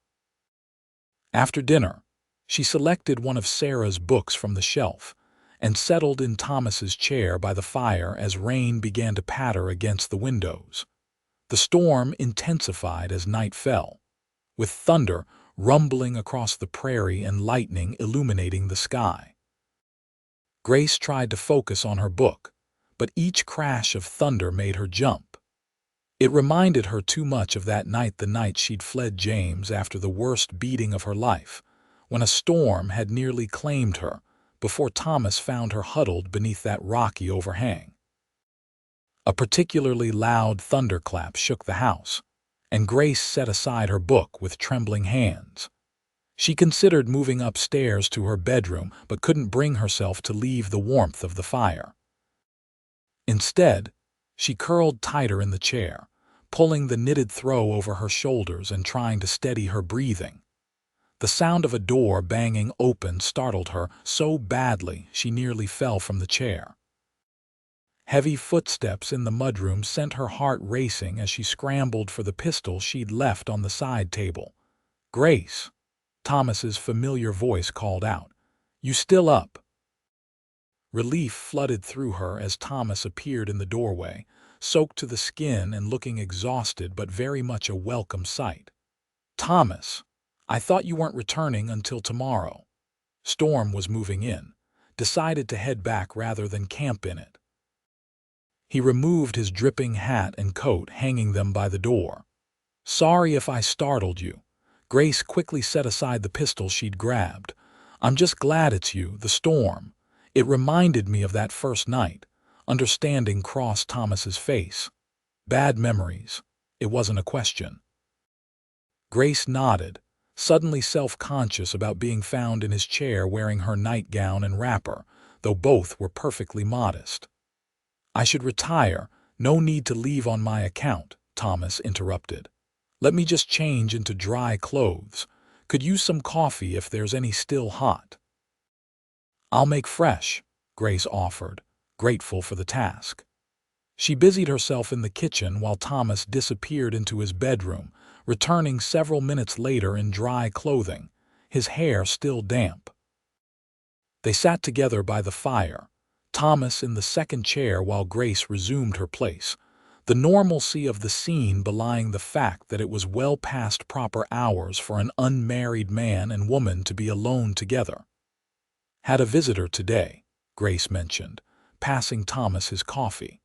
After dinner, she selected one of Sarah's books from the shelf and settled in Thomas's chair by the fire as rain began to patter against the windows. The storm intensified as night fell, with thunder rumbling across the prairie and lightning illuminating the sky. Grace tried to focus on her book, but each crash of thunder made her jump. It reminded her too much of that night, the night she'd fled James after the worst beating of her life, when a storm had nearly claimed her before Thomas found her huddled beneath that rocky overhang. A particularly loud thunderclap shook the house, and Grace set aside her book with trembling hands. She considered moving upstairs to her bedroom but couldn't bring herself to leave the warmth of the fire. Instead, she curled tighter in the chair, pulling the knitted throw over her shoulders and trying to steady her breathing. The sound of a door banging open startled her so badly she nearly fell from the chair. Heavy footsteps in the mudroom sent her heart racing as she scrambled for the pistol she'd left on the side table. "Grace," Thomas's familiar voice called out. "You still up?" Relief flooded through her as Thomas appeared in the doorway, soaked to the skin and looking exhausted but very much a welcome sight. "Thomas, I thought you weren't returning until tomorrow." Storm was moving in, decided to head back rather than camp in it. He removed his dripping hat and coat, hanging them by the door. "Sorry if I startled you." Grace quickly set aside the pistol she'd grabbed. "I'm just glad it's you, the storm. It reminded me of that first night." Understanding crossed Thomas's face. "Bad memories." It wasn't a question. Grace nodded, suddenly self-conscious about being found in his chair wearing her nightgown and wrapper, though both were perfectly modest. "I should retire. No need to leave on my account," Thomas interrupted. "Let me just change into dry clothes. Could use some coffee if there's any still hot." "I'll make fresh," Grace offered, grateful for the task. She busied herself in the kitchen while Thomas disappeared into his bedroom, returning several minutes later in dry clothing, his hair still damp. They sat together by the fire, Thomas in the second chair while Grace resumed her place, the normalcy of the scene belying the fact that it was well past proper hours for an unmarried man and woman to be alone together. "Had a visitor today," Grace mentioned, passing Thomas his coffee.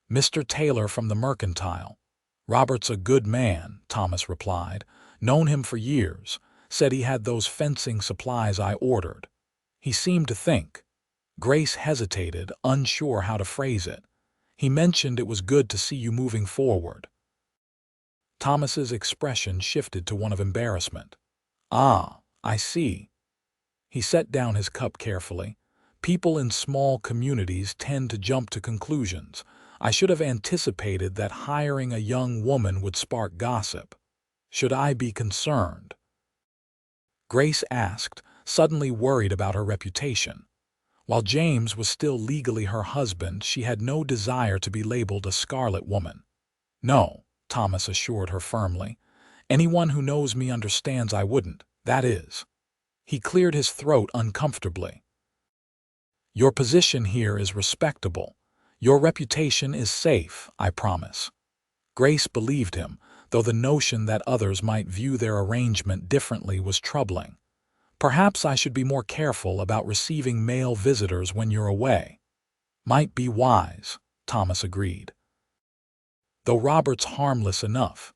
"Mr. Taylor from the Mercantile. Robert's a good man," Thomas replied. "Known him for years. Said he had those fencing supplies I ordered. He seemed to think." Grace hesitated, unsure how to phrase it. "He mentioned it was good to see you moving forward." Thomas's expression shifted to one of embarrassment. "Ah, I see." He set down his cup carefully. "People in small communities tend to jump to conclusions. I should have anticipated that hiring a young woman would spark gossip. Should I be concerned?" Grace asked, suddenly worried about her reputation. While James was still legally her husband, she had no desire to be labeled a scarlet woman. "No," Thomas assured her firmly. "Anyone who knows me understands I wouldn't, that is." He cleared his throat uncomfortably. "Your position here is respectable. Your reputation is safe, I promise." Grace believed him, though the notion that others might view their arrangement differently was troubling. "Perhaps I should be more careful about receiving male visitors when you're away." "Might be wise," Thomas agreed. "Though Robert's harmless enough."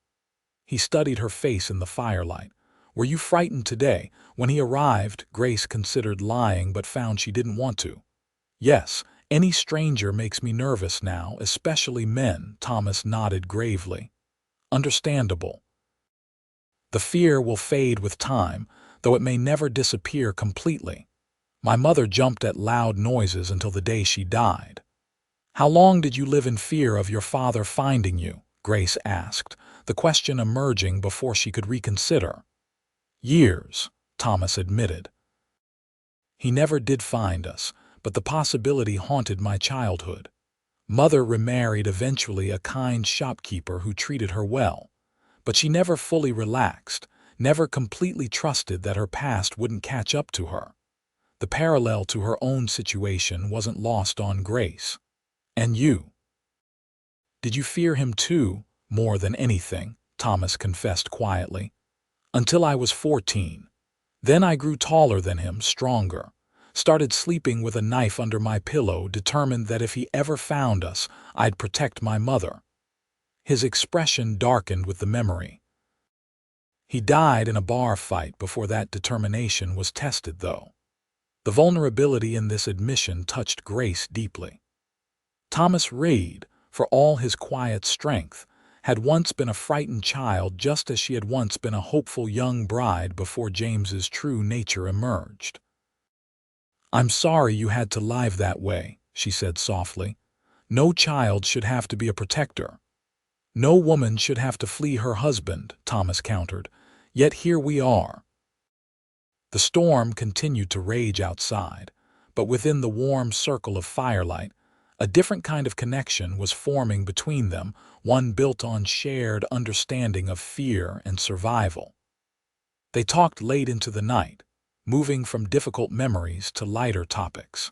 He studied her face in the firelight. "Were you frightened today? When he arrived," Grace considered lying but found she didn't want to. "Yes, any stranger makes me nervous now, especially men," Thomas nodded gravely. "Understandable. The fear will fade with time, though it may never disappear completely. My mother jumped at loud noises until the day she died." "How long did you live in fear of your father finding you?" Grace asked, the question emerging before she could reconsider. "Years," Thomas admitted. "He never did find us, but the possibility haunted my childhood. Mother remarried eventually, a kind shopkeeper who treated her well. But she never fully relaxed, never completely trusted that her past wouldn't catch up to her." The parallel to her own situation wasn't lost on Grace. "And you? Did you fear him too, more than anything?" Thomas confessed quietly. "Until I was 14. Then I grew taller than him, stronger. Started sleeping with a knife under my pillow, determined that if he ever found us, I'd protect my mother." His expression darkened with the memory. "He died in a bar fight before that determination was tested, though." The vulnerability in this admission touched Grace deeply. Thomas Reed, for all his quiet strength, had once been a frightened child, just as she had once been a hopeful young bride before James's true nature emerged. "I'm sorry you had to live that way," she said softly. "No child should have to be a protector." "No woman should have to flee her husband," Thomas countered. "Yet here we are." The storm continued to rage outside, but within the warm circle of firelight, a different kind of connection was forming between them, one built on shared understanding of fear and survival. They talked late into the night, moving from difficult memories to lighter topics.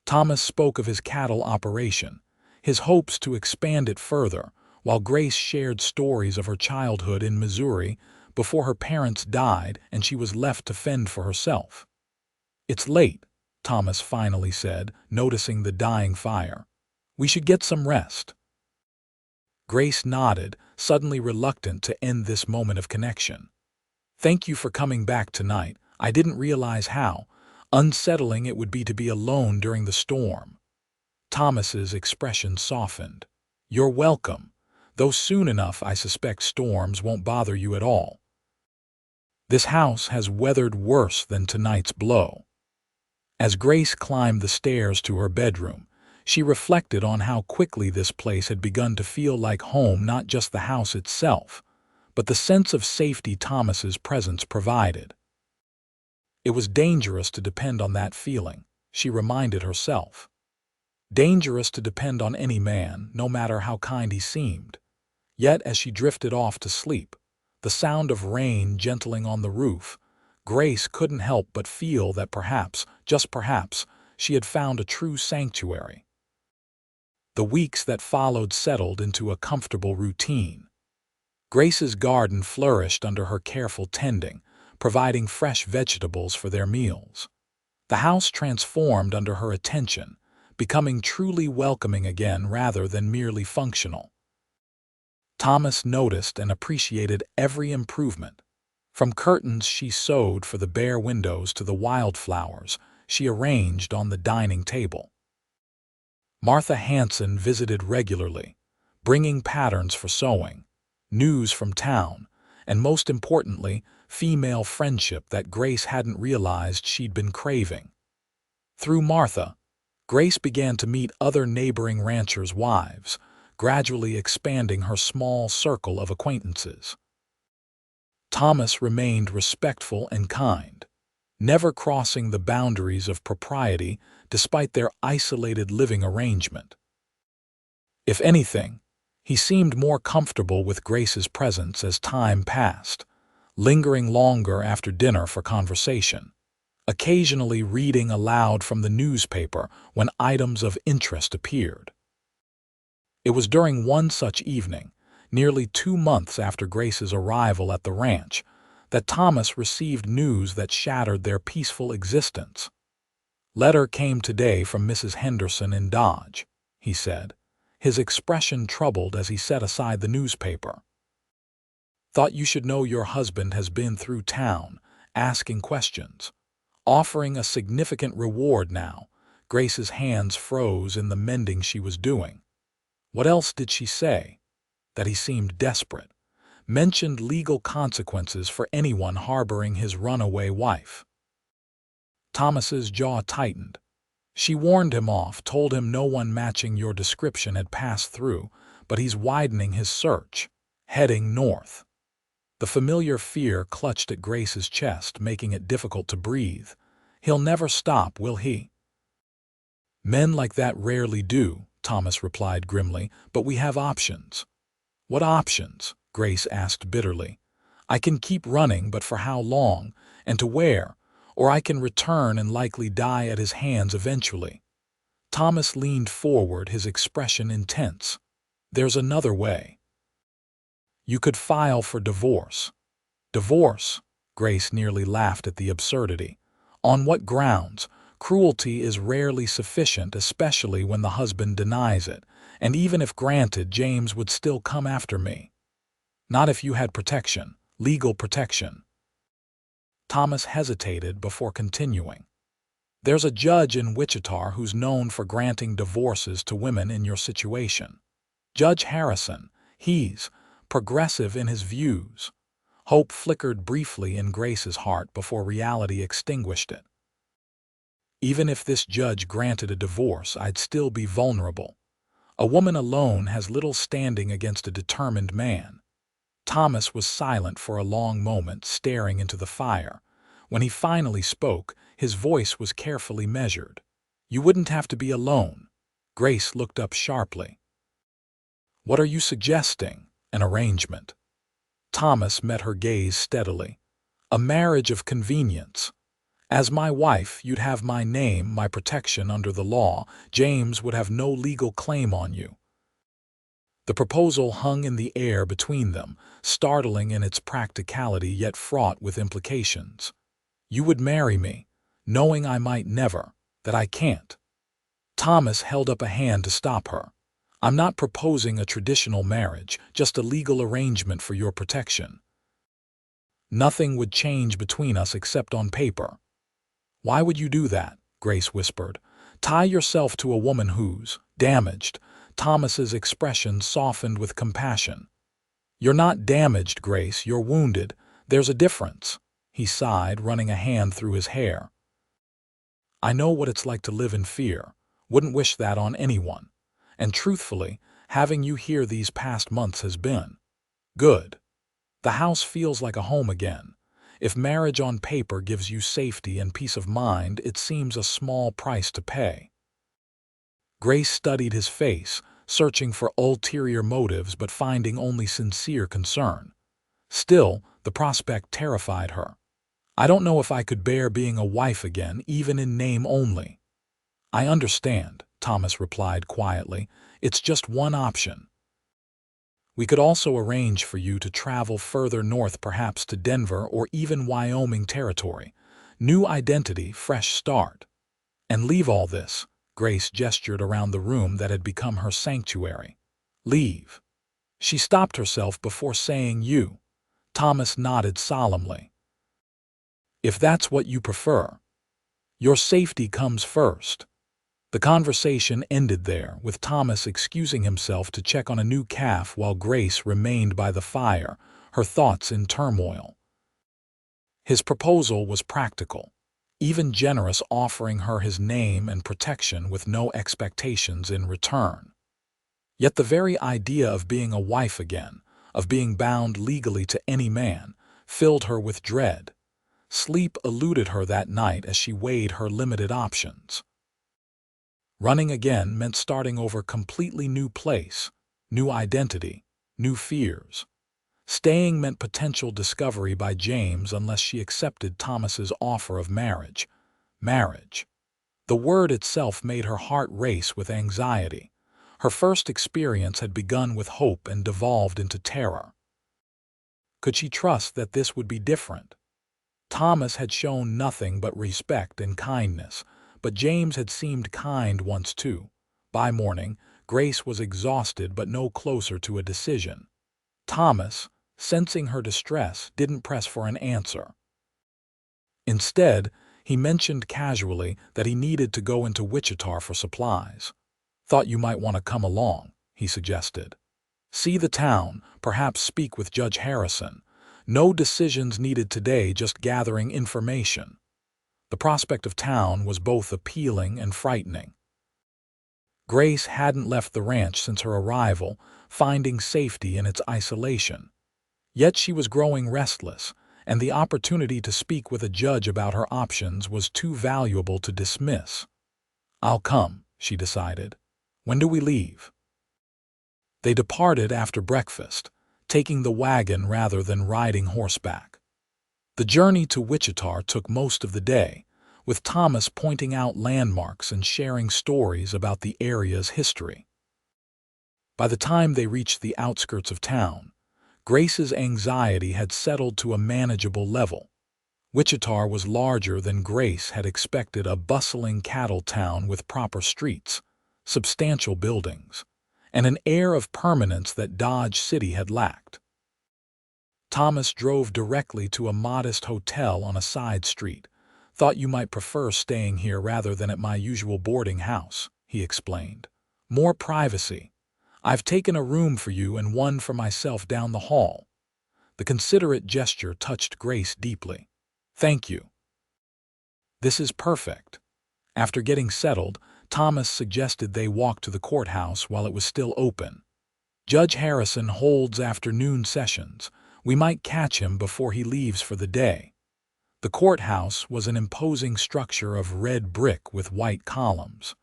Thomas spoke of his cattle operation, his hopes to expand it further, while Grace shared stories of her childhood in Missouri before her parents died and she was left to fend for herself. "It's late," Thomas finally said, noticing the dying fire. "We should get some rest." Grace nodded, suddenly reluctant to end this moment of connection. "Thank you for coming back tonight. I didn't realize how unsettling it would be to be alone during the storm." Thomas's expression softened. "You're welcome, though soon enough I suspect storms won't bother you at all. This house has weathered worse than tonight's blow." As Grace climbed the stairs to her bedroom, she reflected on how quickly this place had begun to feel like home, not just the house itself, but the sense of safety Thomas's presence provided. It was dangerous to depend on that feeling, she reminded herself. Dangerous to depend on any man, no matter how kind he seemed. Yet as she drifted off to sleep, the sound of rain gentling on the roof, Grace couldn't help but feel that perhaps, just perhaps, she had found a true sanctuary. The weeks that followed settled into a comfortable routine. Grace's garden flourished under her careful tending, providing fresh vegetables for their meals. The house transformed under her attention, becoming truly welcoming again rather than merely functional. Thomas noticed and appreciated every improvement. From curtains she sewed for the bare windows to the wildflowers she arranged on the dining table. Martha Hanson visited regularly, bringing patterns for sewing, news from town, and most importantly, female friendship that Grace hadn't realized she'd been craving. Through Martha, Grace began to meet other neighboring ranchers' wives, gradually expanding her small circle of acquaintances. Thomas remained respectful and kind, never crossing the boundaries of propriety despite their isolated living arrangement. If anything, he seemed more comfortable with Grace's presence as time passed, lingering longer after dinner for conversation, occasionally reading aloud from the newspaper when items of interest appeared. It was during one such evening, nearly 2 months after Grace's arrival at the ranch, that Thomas received news that shattered their peaceful existence. "Letter came today from Mrs. Henderson in Dodge," he said, his expression troubled as he set aside the newspaper. "Thought you should know your husband has been through town, asking questions, offering a significant reward now." Grace's hands froze in the mending she was doing. What else did she say? That he seemed desperate. Mentioned legal consequences for anyone harboring his runaway wife. Thomas's jaw tightened. She warned him off, told him no one matching your description had passed through, but he's widening his search, heading north. The familiar fear clutched at Grace's chest, making it difficult to breathe. "He'll never stop, will he?" "Men like that rarely do," Thomas replied grimly, "but we have options." "What options?" Grace asked bitterly. "I can keep running, but for how long, and to where? Or I can return and likely die at his hands eventually." Thomas leaned forward, his expression intense. "There's another way. You could file for divorce." "Divorce?" Grace nearly laughed at the absurdity. "On what grounds? Cruelty is rarely sufficient, especially when the husband denies it, and even if granted, James would still come after me." "Not if you had protection, legal protection." Thomas hesitated before continuing. "There's a judge in Wichita who's known for granting divorces to women in your situation. Judge Harrison. He's progressive in his views." Hope flickered briefly in Grace's heart before reality extinguished it. "Even if this judge granted a divorce, I'd still be vulnerable. A woman alone has little standing against a determined man." Thomas was silent for a long moment, staring into the fire. When he finally spoke, his voice was carefully measured. "You wouldn't have to be alone." Grace looked up sharply. "What are you suggesting? An arrangement?" Thomas met her gaze steadily. "A marriage of convenience. As my wife, you'd have my name, my protection under the law. James would have no legal claim on you." The proposal hung in the air between them, startling in its practicality yet fraught with implications. "You would marry me, knowing I might never, that I can't." Thomas held up a hand to stop her. "I'm not proposing a traditional marriage, just a legal arrangement for your protection. Nothing would change between us except on paper." "Why would you do that?" Grace whispered. "Tie yourself to a woman who's damaged." Thomas's expression softened with compassion. "You're not damaged, Grace, you're wounded. There's a difference." He sighed, running a hand through his hair. "I know what it's like to live in fear. Wouldn't wish that on anyone. And truthfully, having you here these past months has been good. The house feels like a home again. If marriage on paper gives you safety and peace of mind, it seems a small price to pay." Grace studied his face, searching for ulterior motives but finding only sincere concern. Still, the prospect terrified her. "I don't know if I could bear being a wife again, even in name only." I understand, Thomas replied quietly. It's just one option. We could also arrange for you to travel further north, perhaps to Denver or even Wyoming territory. New identity, fresh start. And leave all this. Grace gestured around the room that had become her sanctuary. Leave. She stopped herself before saying you. Thomas nodded solemnly. If that's what you prefer. Your safety comes first. The conversation ended there, with Thomas excusing himself to check on a new calf while Grace remained by the fire, her thoughts in turmoil. His proposal was practical, even generous, offering her his name and protection with no expectations in return. Yet the very idea of being a wife again, of being bound legally to any man, filled her with dread. Sleep eluded her that night as she weighed her limited options. Running again meant starting over a completely new place, new identity, new fears. Staying meant potential discovery by James unless she accepted Thomas's offer of marriage. Marriage. The word itself made her heart race with anxiety. Her first experience had begun with hope and devolved into terror. Could she trust that this would be different? Thomas had shown nothing but respect and kindness, but James had seemed kind once too. By morning, Grace was exhausted but no closer to a decision. Thomas, sensing her distress, didn't press for an answer. Instead, he mentioned casually that he needed to go into Wichita for supplies. Thought you might want to come along, he suggested. See the town, perhaps speak with Judge Harrison. No decisions needed today, just gathering information. The prospect of town was both appealing and frightening. Grace hadn't left the ranch since her arrival, finding safety in its isolation. Yet she was growing restless, and the opportunity to speak with a judge about her options was too valuable to dismiss. I'll come, she decided. When do we leave? They departed after breakfast, taking the wagon rather than riding horseback. The journey to Wichita took most of the day, with Thomas pointing out landmarks and sharing stories about the area's history. By the time they reached the outskirts of town, Grace's anxiety had settled to a manageable level. Wichita was larger than Grace had expected, a bustling cattle town with proper streets, substantial buildings, and an air of permanence that Dodge City had lacked. Thomas drove directly to a modest hotel on a side street. Thought you might prefer staying here rather than at my usual boarding house, he explained. More privacy. I've taken a room for you and one for myself down the hall. The considerate gesture touched Grace deeply. Thank you. This is perfect. After getting settled, Thomas suggested they walk to the courthouse while it was still open. Judge Harrison holds afternoon sessions. We might catch him before he leaves for the day. The courthouse was an imposing structure of red brick with white columns.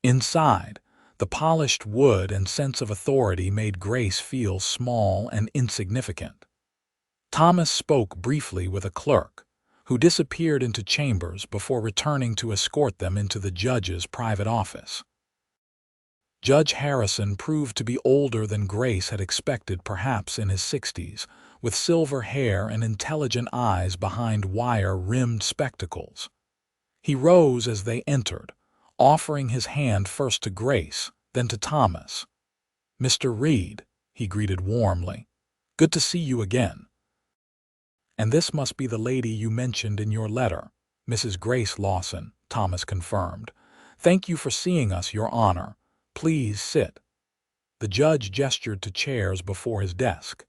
Inside, the polished wood and sense of authority made Grace feel small and insignificant. Thomas spoke briefly with a clerk, who disappeared into chambers before returning to escort them into the judge's private office. Judge Harrison proved to be older than Grace had expected, perhaps in his 60s, with silver hair and intelligent eyes behind wire-rimmed spectacles. He rose as they entered, offering his hand first to Grace, then to Thomas. "Mr. Reed," he greeted warmly. "Good to see you again. And this must be the lady you mentioned in your letter, Mrs. Grace Lawson," Thomas confirmed. "Thank you for seeing us, Your Honor. Please sit." The judge gestured to chairs before his desk.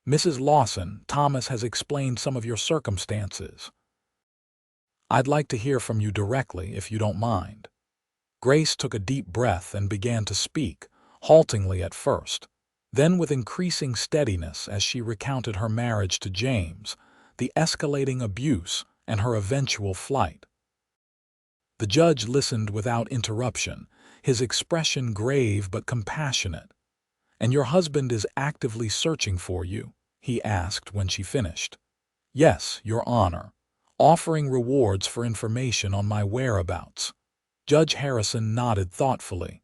"Mrs. Lawson, Thomas has explained some of your circumstances. I'd like to hear from you directly, if you don't mind." Grace took a deep breath and began to speak, haltingly at first, then with increasing steadiness as she recounted her marriage to James, the escalating abuse, and her eventual flight. The judge listened without interruption, his expression grave but compassionate. "And your husband is actively searching for you?" he asked when she finished. "Yes, Your Honor, offering rewards for information on my whereabouts." Judge Harrison nodded thoughtfully.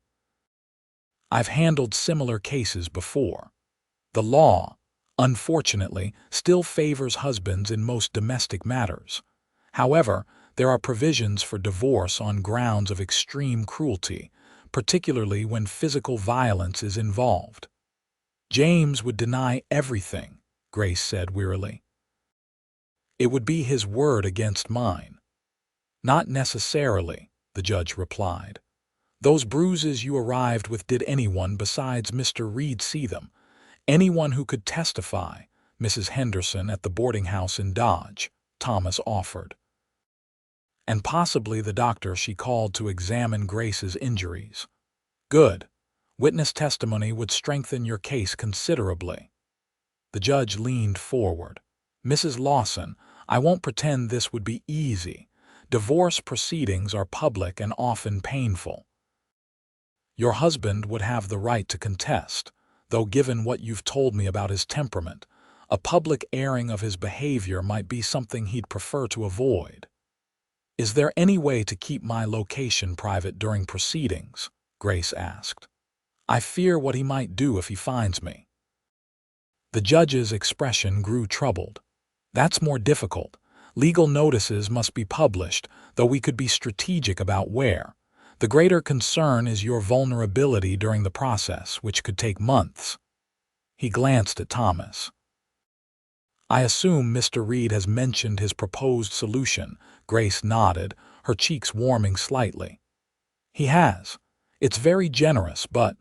I've handled similar cases before. The law, unfortunately, still favors husbands in most domestic matters. However, there are provisions for divorce on grounds of extreme cruelty, particularly when physical violence is involved. James would deny everything, Grace said wearily. It would be his word against mine. Not necessarily, the judge replied. Those bruises you arrived with, did anyone besides Mr. Reed see them? Anyone who could testify, Mrs. Henderson at the boarding house in Dodge, Thomas offered. And possibly the doctor she called to examine Grace's injuries. Good. Witness testimony would strengthen your case considerably. The judge leaned forward. Mrs. Lawson, I won't pretend this would be easy. Divorce proceedings are public and often painful. Your husband would have the right to contest, though given what you've told me about his temperament, a public airing of his behavior might be something he'd prefer to avoid. Is there any way to keep my location private during proceedings? Grace asked. I fear what he might do if he finds me. The judge's expression grew troubled. That's more difficult. Legal notices must be published, though we could be strategic about where. The greater concern is your vulnerability during the process, which could take months. He glanced at Thomas. I assume Mr. Reed has mentioned his proposed solution. Grace nodded, her cheeks warming slightly. He has. It's very generous, but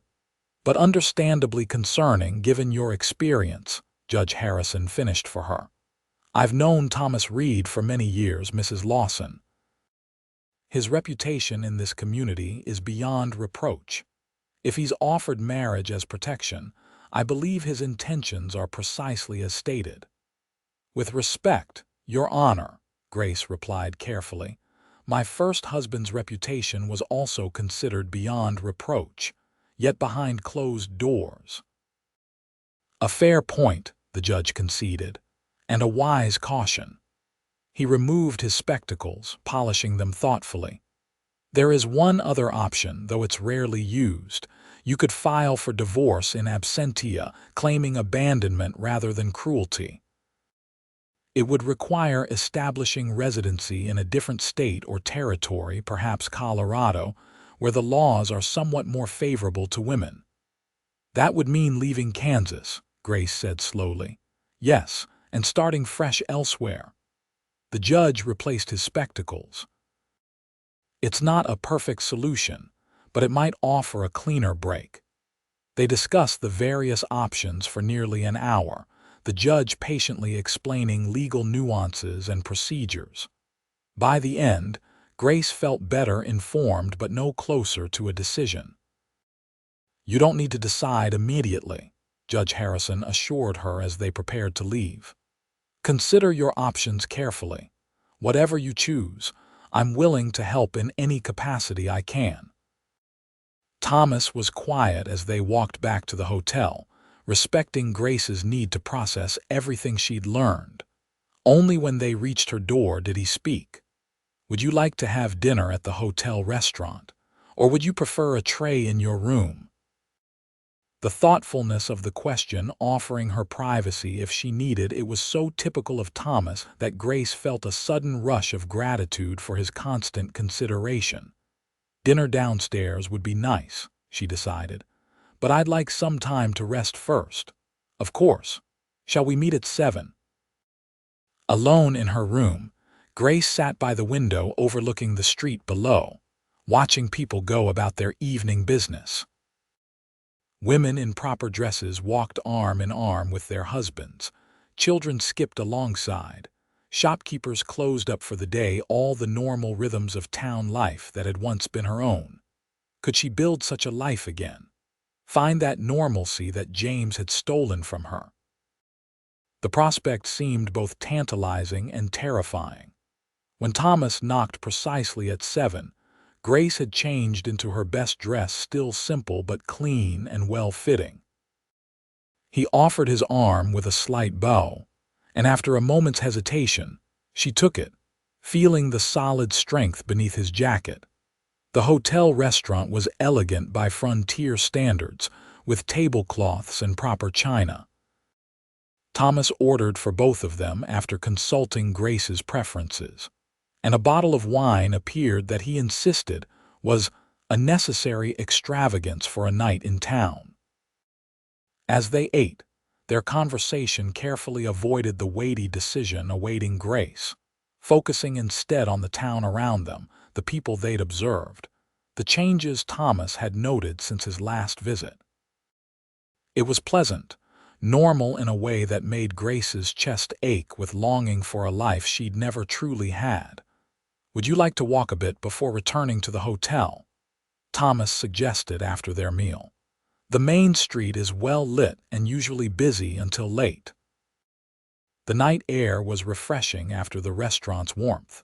understandably concerning given your experience, Judge Harrison finished for her. I've known Thomas Reed for many years, Mrs. Lawson. His reputation in this community is beyond reproach. If he's offered marriage as protection, I believe his intentions are precisely as stated. With respect, Your Honor, Grace replied carefully, my first husband's reputation was also considered beyond reproach, yet behind closed doors. A fair point, the judge conceded, and a wise caution. He removed his spectacles, polishing them thoughtfully. There is one other option, though it's rarely used. You could file for divorce in absentia, claiming abandonment rather than cruelty. It would require establishing residency in a different state or territory, perhaps Colorado, where the laws are somewhat more favorable to women. That would mean leaving Kansas, Grace said slowly. Yes, and starting fresh elsewhere. The judge replaced his spectacles. It's not a perfect solution, but it might offer a cleaner break. They discussed the various options for nearly an hour, the judge patiently explaining legal nuances and procedures. By the end, Grace felt better informed but no closer to a decision. You don't need to decide immediately, Judge Harrison assured her as they prepared to leave. Consider your options carefully. Whatever you choose, I'm willing to help in any capacity I can. Thomas was quiet as they walked back to the hotel, respecting Grace's need to process everything she'd learned. Only when they reached her door did he speak. Would you like to have dinner at the hotel restaurant, or would you prefer a tray in your room? The thoughtfulness of the question, offering her privacy if she needed it, was so typical of Thomas that Grace felt a sudden rush of gratitude for his constant consideration. Dinner downstairs would be nice, she decided, but I'd like some time to rest first. Of course. Shall we meet at 7? Alone in her room, Grace sat by the window overlooking the street below, watching people go about their evening business. Women in proper dresses walked arm in arm with their husbands. Children skipped alongside. Shopkeepers closed up for the day, all the normal rhythms of town life that had once been her own. Could she build such a life again? Find that normalcy that James had stolen from her? The prospect seemed both tantalizing and terrifying. When Thomas knocked precisely at 7, Grace had changed into her best dress, still simple but clean and well-fitting. He offered his arm with a slight bow, and after a moment's hesitation, she took it, feeling the solid strength beneath his jacket. The hotel restaurant was elegant by frontier standards, with tablecloths and proper china. Thomas ordered for both of them after consulting Grace's preferences, and a bottle of wine appeared that he insisted was a necessary extravagance for a night in town. As they ate, their conversation carefully avoided the weighty decision awaiting Grace, focusing instead on the town around them, the people they'd observed, the changes Thomas had noted since his last visit. It was pleasant, normal in a way that made Grace's chest ache with longing for a life she'd never truly had. "Would you like to walk a bit before returning to the hotel?" Thomas suggested after their meal. "The main street is well lit and usually busy until late." The night air was refreshing after the restaurant's warmth.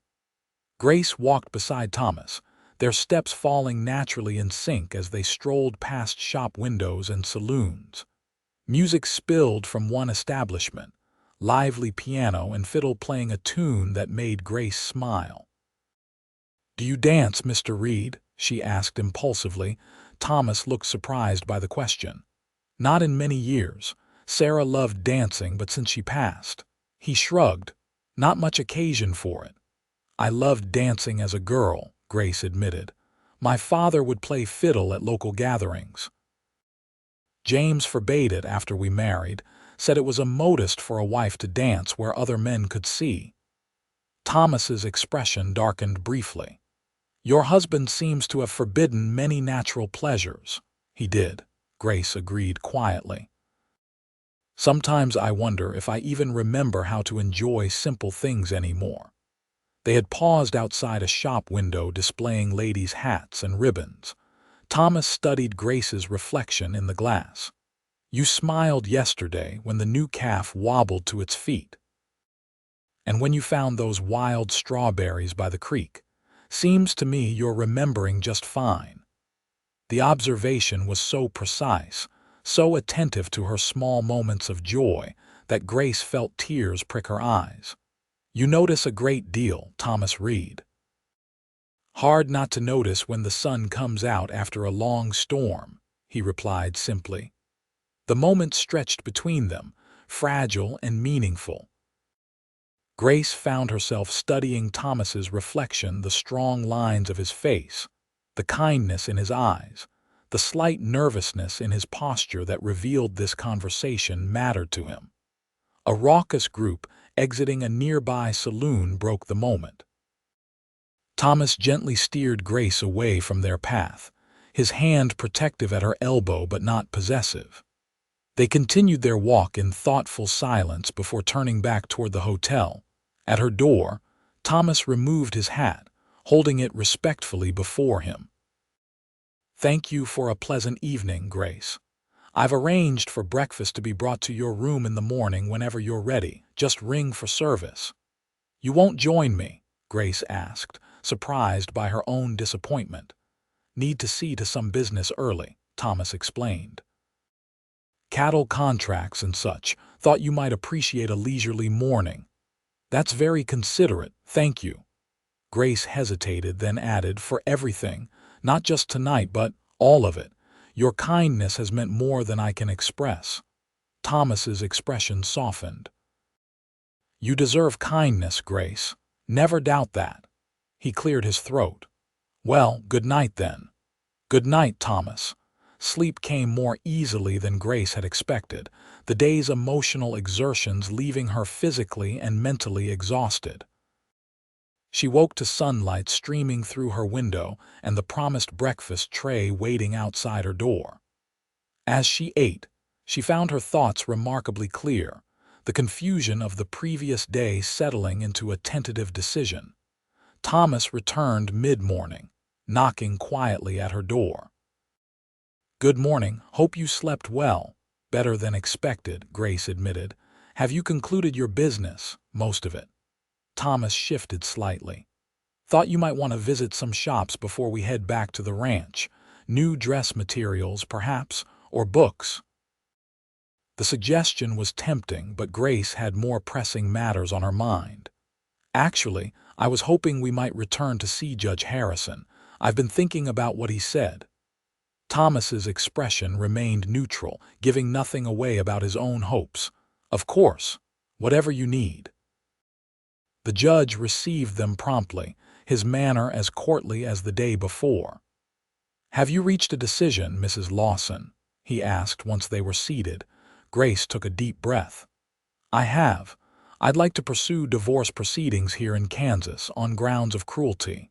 Grace walked beside Thomas, their steps falling naturally in sync as they strolled past shop windows and saloons. Music spilled from one establishment, lively piano and fiddle playing a tune that made Grace smile. "Do you dance, Mr. Reed?" she asked impulsively. Thomas looked surprised by the question. "Not in many years. Sarah loved dancing, but since she passed." He shrugged. "Not much occasion for it." "I loved dancing as a girl," Grace admitted. "My father would play fiddle at local gatherings. James forbade it after we married, said it was a modest for a wife to dance where other men could see." Thomas's expression darkened briefly. "Your husband seems to have forbidden many natural pleasures." "He did," Grace agreed quietly. "Sometimes I wonder if I even remember how to enjoy simple things anymore." They had paused outside a shop window displaying ladies' hats and ribbons. Thomas studied Grace's reflection in the glass. "You smiled yesterday when the new calf wobbled to its feet. And when you found those wild strawberries by the creek. Seems to me you're remembering just fine." The observation was so precise, so attentive to her small moments of joy, that Grace felt tears prick her eyes. "You notice a great deal, Thomas Reed." "Hard not to notice when the sun comes out after a long storm," he replied simply. The moment stretched between them, fragile and meaningful. Grace found herself studying Thomas's reflection, the strong lines of his face, the kindness in his eyes, the slight nervousness in his posture that revealed this conversation mattered to him. A raucous group exiting a nearby saloon broke the moment. Thomas gently steered Grace away from their path, his hand protective at her elbow but not possessive. They continued their walk in thoughtful silence before turning back toward the hotel. At her door, Thomas removed his hat, holding it respectfully before him. "Thank you for a pleasant evening, Grace. I've arranged for breakfast to be brought to your room in the morning whenever you're ready. Just ring for service." "You won't join me?" Grace asked, surprised by her own disappointment. "Need to see to some business early," Thomas explained. "Cattle contracts and such. Thought you might appreciate a leisurely morning." "That's very considerate, thank you." Grace hesitated, then added, "For everything, not just tonight, but all of it. Your kindness has meant more than I can express." Thomas's expression softened. "You deserve kindness, Grace. Never doubt that." He cleared his throat. "Well, good night then." "Good night, Thomas." Sleep came more easily than Grace had expected, the day's emotional exertions leaving her physically and mentally exhausted. She woke to sunlight streaming through her window and the promised breakfast tray waiting outside her door. As she ate, she found her thoughts remarkably clear, the confusion of the previous day settling into a tentative decision. Thomas returned mid-morning, knocking quietly at her door. "Good morning. Hope you slept well." "Better than expected," Grace admitted. "Have you concluded your business?" "Most of it." Thomas shifted slightly. "Thought you might want to visit some shops before we head back to the ranch. New dress materials, perhaps, or books." The suggestion was tempting, but Grace had more pressing matters on her mind. "Actually, I was hoping we might return to see Judge Harrison. I've been thinking about what he said. Thomas's expression remained neutral, giving nothing away about his own hopes. Of course, whatever you need. The judge received them promptly, his manner as courtly as the day before. "Have you reached a decision, Mrs. Lawson?" he asked once they were seated. Grace took a deep breath. "I have. I'd like to pursue divorce proceedings here in Kansas on grounds of cruelty."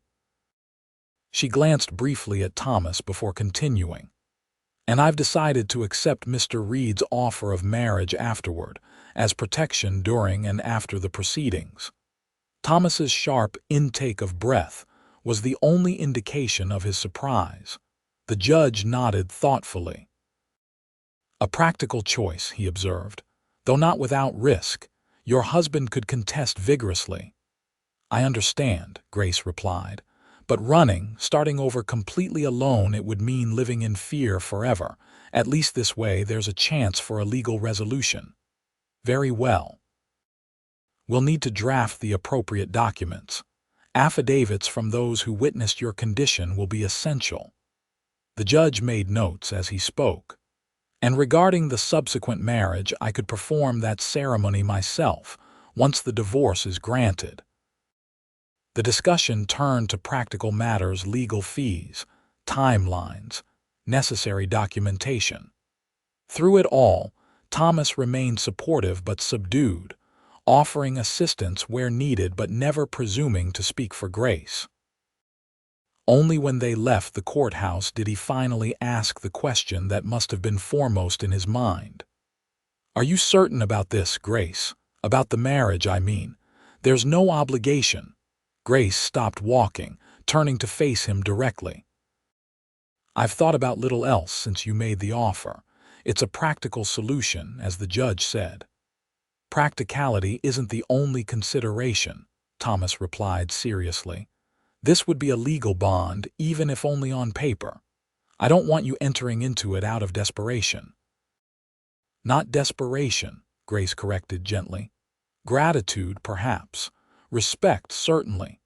She glanced briefly at Thomas before continuing. "And I've decided to accept Mr. Reed's offer of marriage afterward, as protection during and after the proceedings." Thomas's sharp intake of breath was the only indication of his surprise. The judge nodded thoughtfully. "A practical choice," he observed, "though not without risk. Your husband could contest vigorously." "I understand," Grace replied. "But starting over completely alone, it would mean living in fear forever. At least this way there's a chance for a legal resolution." "Very well. We'll need to draft the appropriate documents. Affidavits from those who witnessed your condition will be essential." The judge made notes as he spoke. "And regarding the subsequent marriage, I could perform that ceremony myself, once the divorce is granted." The discussion turned to practical matters: legal fees, timelines, necessary documentation. Through it all, Thomas remained supportive but subdued, offering assistance where needed but never presuming to speak for Grace. Only when they left the courthouse did he finally ask the question that must have been foremost in his mind. "Are you certain about this, Grace? About the marriage, I mean. There's no obligation." Grace stopped walking, turning to face him directly. "I've thought about little else since you made the offer. It's a practical solution, as the judge said." "Practicality isn't the only consideration," Thomas replied seriously. "This would be a legal bond, even if only on paper. I don't want you entering into it out of desperation." "Not desperation," Grace corrected gently. "Gratitude, perhaps. Respect, certainly."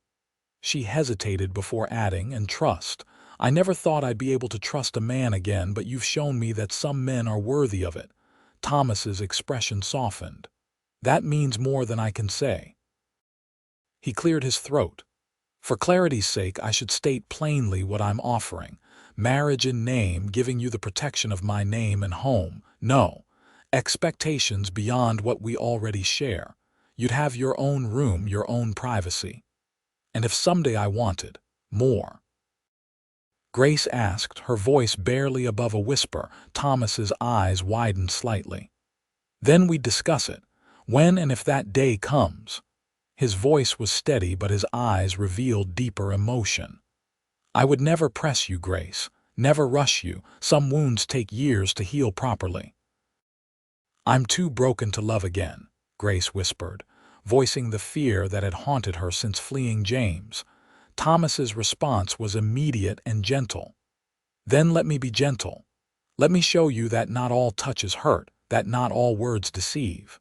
She hesitated before adding, "and trust. I never thought I'd be able to trust a man again, but you've shown me that some men are worthy of it." Thomas's expression softened. "That means more than I can say." He cleared his throat. "For clarity's sake, I should state plainly what I'm offering. Marriage in name, giving you the protection of my name and home. No expectations beyond what we already share. You'd have your own room, your own privacy. And if someday I wanted more?" Grace asked, her voice barely above a whisper. Thomas's eyes widened slightly. "Then we'd discuss it. When and if that day comes." His voice was steady, but his eyes revealed deeper emotion. "I would never press you, Grace. Never rush you. Some wounds take years to heal properly." "I'm too broken to love again," Grace whispered, voicing the fear that had haunted her since fleeing James. Thomas's response was immediate and gentle. "Then let me be gentle. Let me show you that not all touches hurt, that not all words deceive.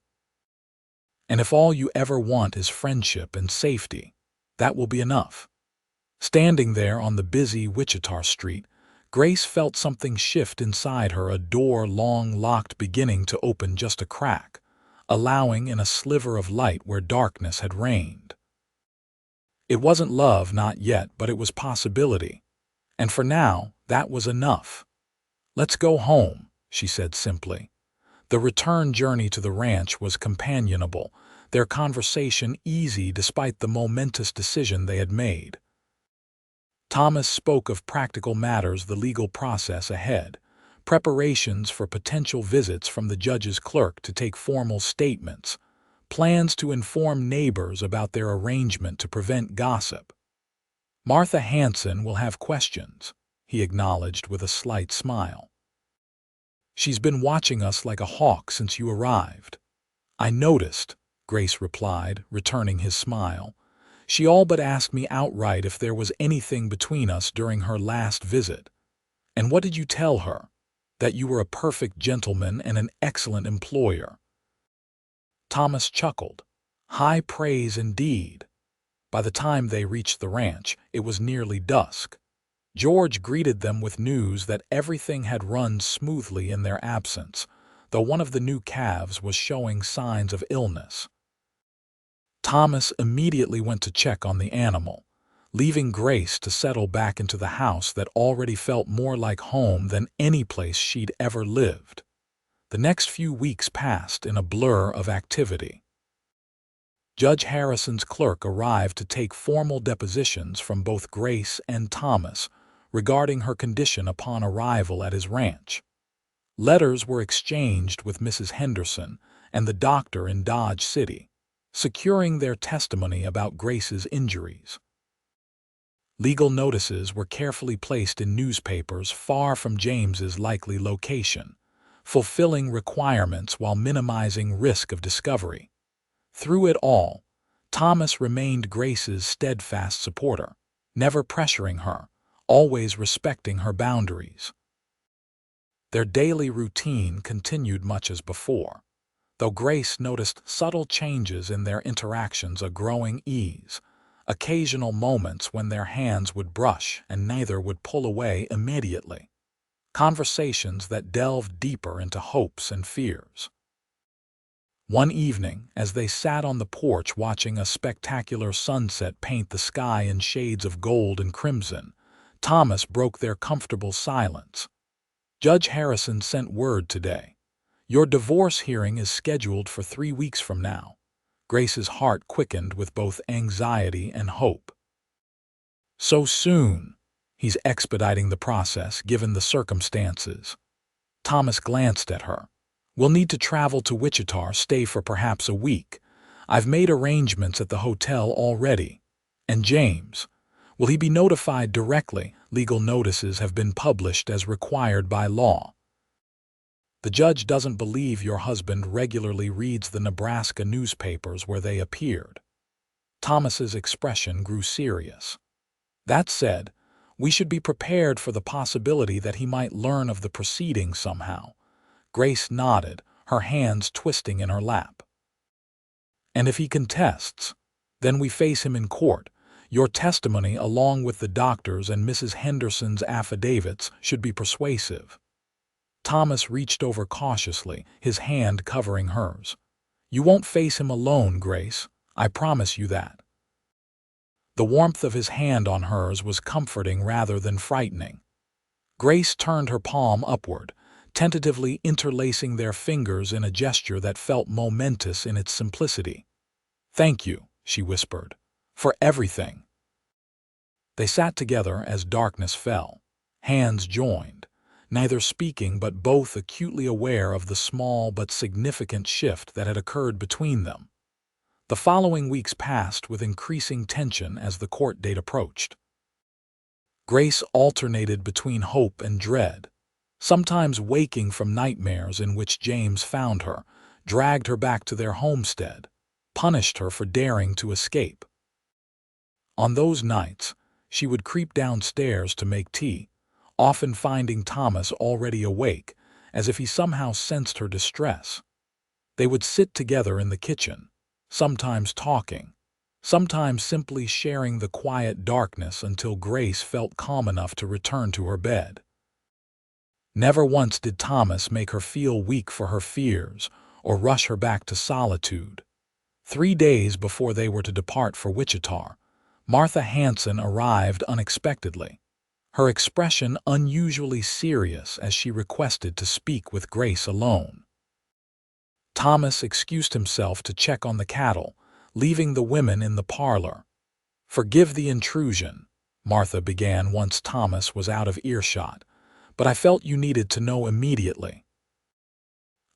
And if all you ever want is friendship and safety, that will be enough." Standing there on the busy Wichita street, Grace felt something shift inside her, a door long locked beginning to open just a crack, allowing in a sliver of light where darkness had reigned. It wasn't love, not yet, but it was possibility. And for now, that was enough. "Let's go home," she said simply. The return journey to the ranch was companionable, their conversation easy despite the momentous decision they had made. Thomas spoke of practical matters, the legal process ahead, preparations for potential visits from the judge's clerk to take formal statements, plans to inform neighbors about their arrangement to prevent gossip. "Martha Hanson will have questions," he acknowledged with a slight smile. "She's been watching us like a hawk since you arrived." "I noticed," Grace replied, returning his smile. "She all but asked me outright if there was anything between us during her last visit." "And what did you tell her?" "That you were a perfect gentleman and an excellent employer." Thomas chuckled. High praise indeed. By the time they reached the ranch, it was nearly dusk. George greeted them with news that everything had run smoothly in their absence, though one of the new calves was showing signs of illness. Thomas immediately went to check on the animal, leaving Grace to settle back into the house that already felt more like home than any place she'd ever lived. The next few weeks passed in a blur of activity. Judge Harrison's clerk arrived to take formal depositions from both Grace and Thomas regarding her condition upon arrival at his ranch. Letters were exchanged with Mrs. Henderson and the doctor in Dodge City, securing their testimony about Grace's injuries. Legal notices were carefully placed in newspapers far from James's likely location, fulfilling requirements while minimizing risk of discovery. Through it all, Thomas remained Grace's steadfast supporter, never pressuring her, always respecting her boundaries. Their daily routine continued much as before, though Grace noticed subtle changes in their interactions, a growing ease, occasional moments when their hands would brush and neither would pull away immediately, conversations that delved deeper into hopes and fears. One evening, as they sat on the porch watching a spectacular sunset paint the sky in shades of gold and crimson, Thomas broke their comfortable silence. "Judge Harrison sent word today. Your divorce hearing is scheduled for 3 weeks from now." Grace's heart quickened with both anxiety and hope. "So soon?" "He's expediting the process, given the circumstances." Thomas glanced at her. "We'll need to travel to Wichita, stay for perhaps a week. I've made arrangements at the hotel already." "And James? Will he be notified directly?" "Legal notices have been published as required by law." "The judge doesn't believe your husband regularly reads the Nebraska newspapers where they appeared." Thomas's expression grew serious. "That said, we should be prepared for the possibility that he might learn of the proceedings somehow." Grace nodded, her hands twisting in her lap. "And if he contests, then we face him in court. Your testimony, along with the doctor's and Mrs. Henderson's affidavits, should be persuasive." Thomas reached over cautiously, his hand covering hers. "You won't face him alone, Grace. I promise you that." The warmth of his hand on hers was comforting rather than frightening. Grace turned her palm upward, tentatively interlacing their fingers in a gesture that felt momentous in its simplicity. "Thank you," she whispered, "for everything." They sat together as darkness fell, hands joined, neither speaking but both acutely aware of the small but significant shift that had occurred between them. The following weeks passed with increasing tension as the court date approached. Grace alternated between hope and dread, sometimes waking from nightmares in which James found her, dragged her back to their homestead, punished her for daring to escape. On those nights, she would creep downstairs to make tea, often finding Thomas already awake, as if he somehow sensed her distress. They would sit together in the kitchen, sometimes talking, sometimes simply sharing the quiet darkness until Grace felt calm enough to return to her bed. Never once did Thomas make her feel weak for her fears or rush her back to solitude. 3 days before they were to depart for Wichita, Martha Hanson arrived unexpectedly, her expression unusually serious as she requested to speak with Grace alone. Thomas excused himself to check on the cattle, leaving the women in the parlor. "Forgive the intrusion," Martha began once Thomas was out of earshot, "but I felt you needed to know immediately.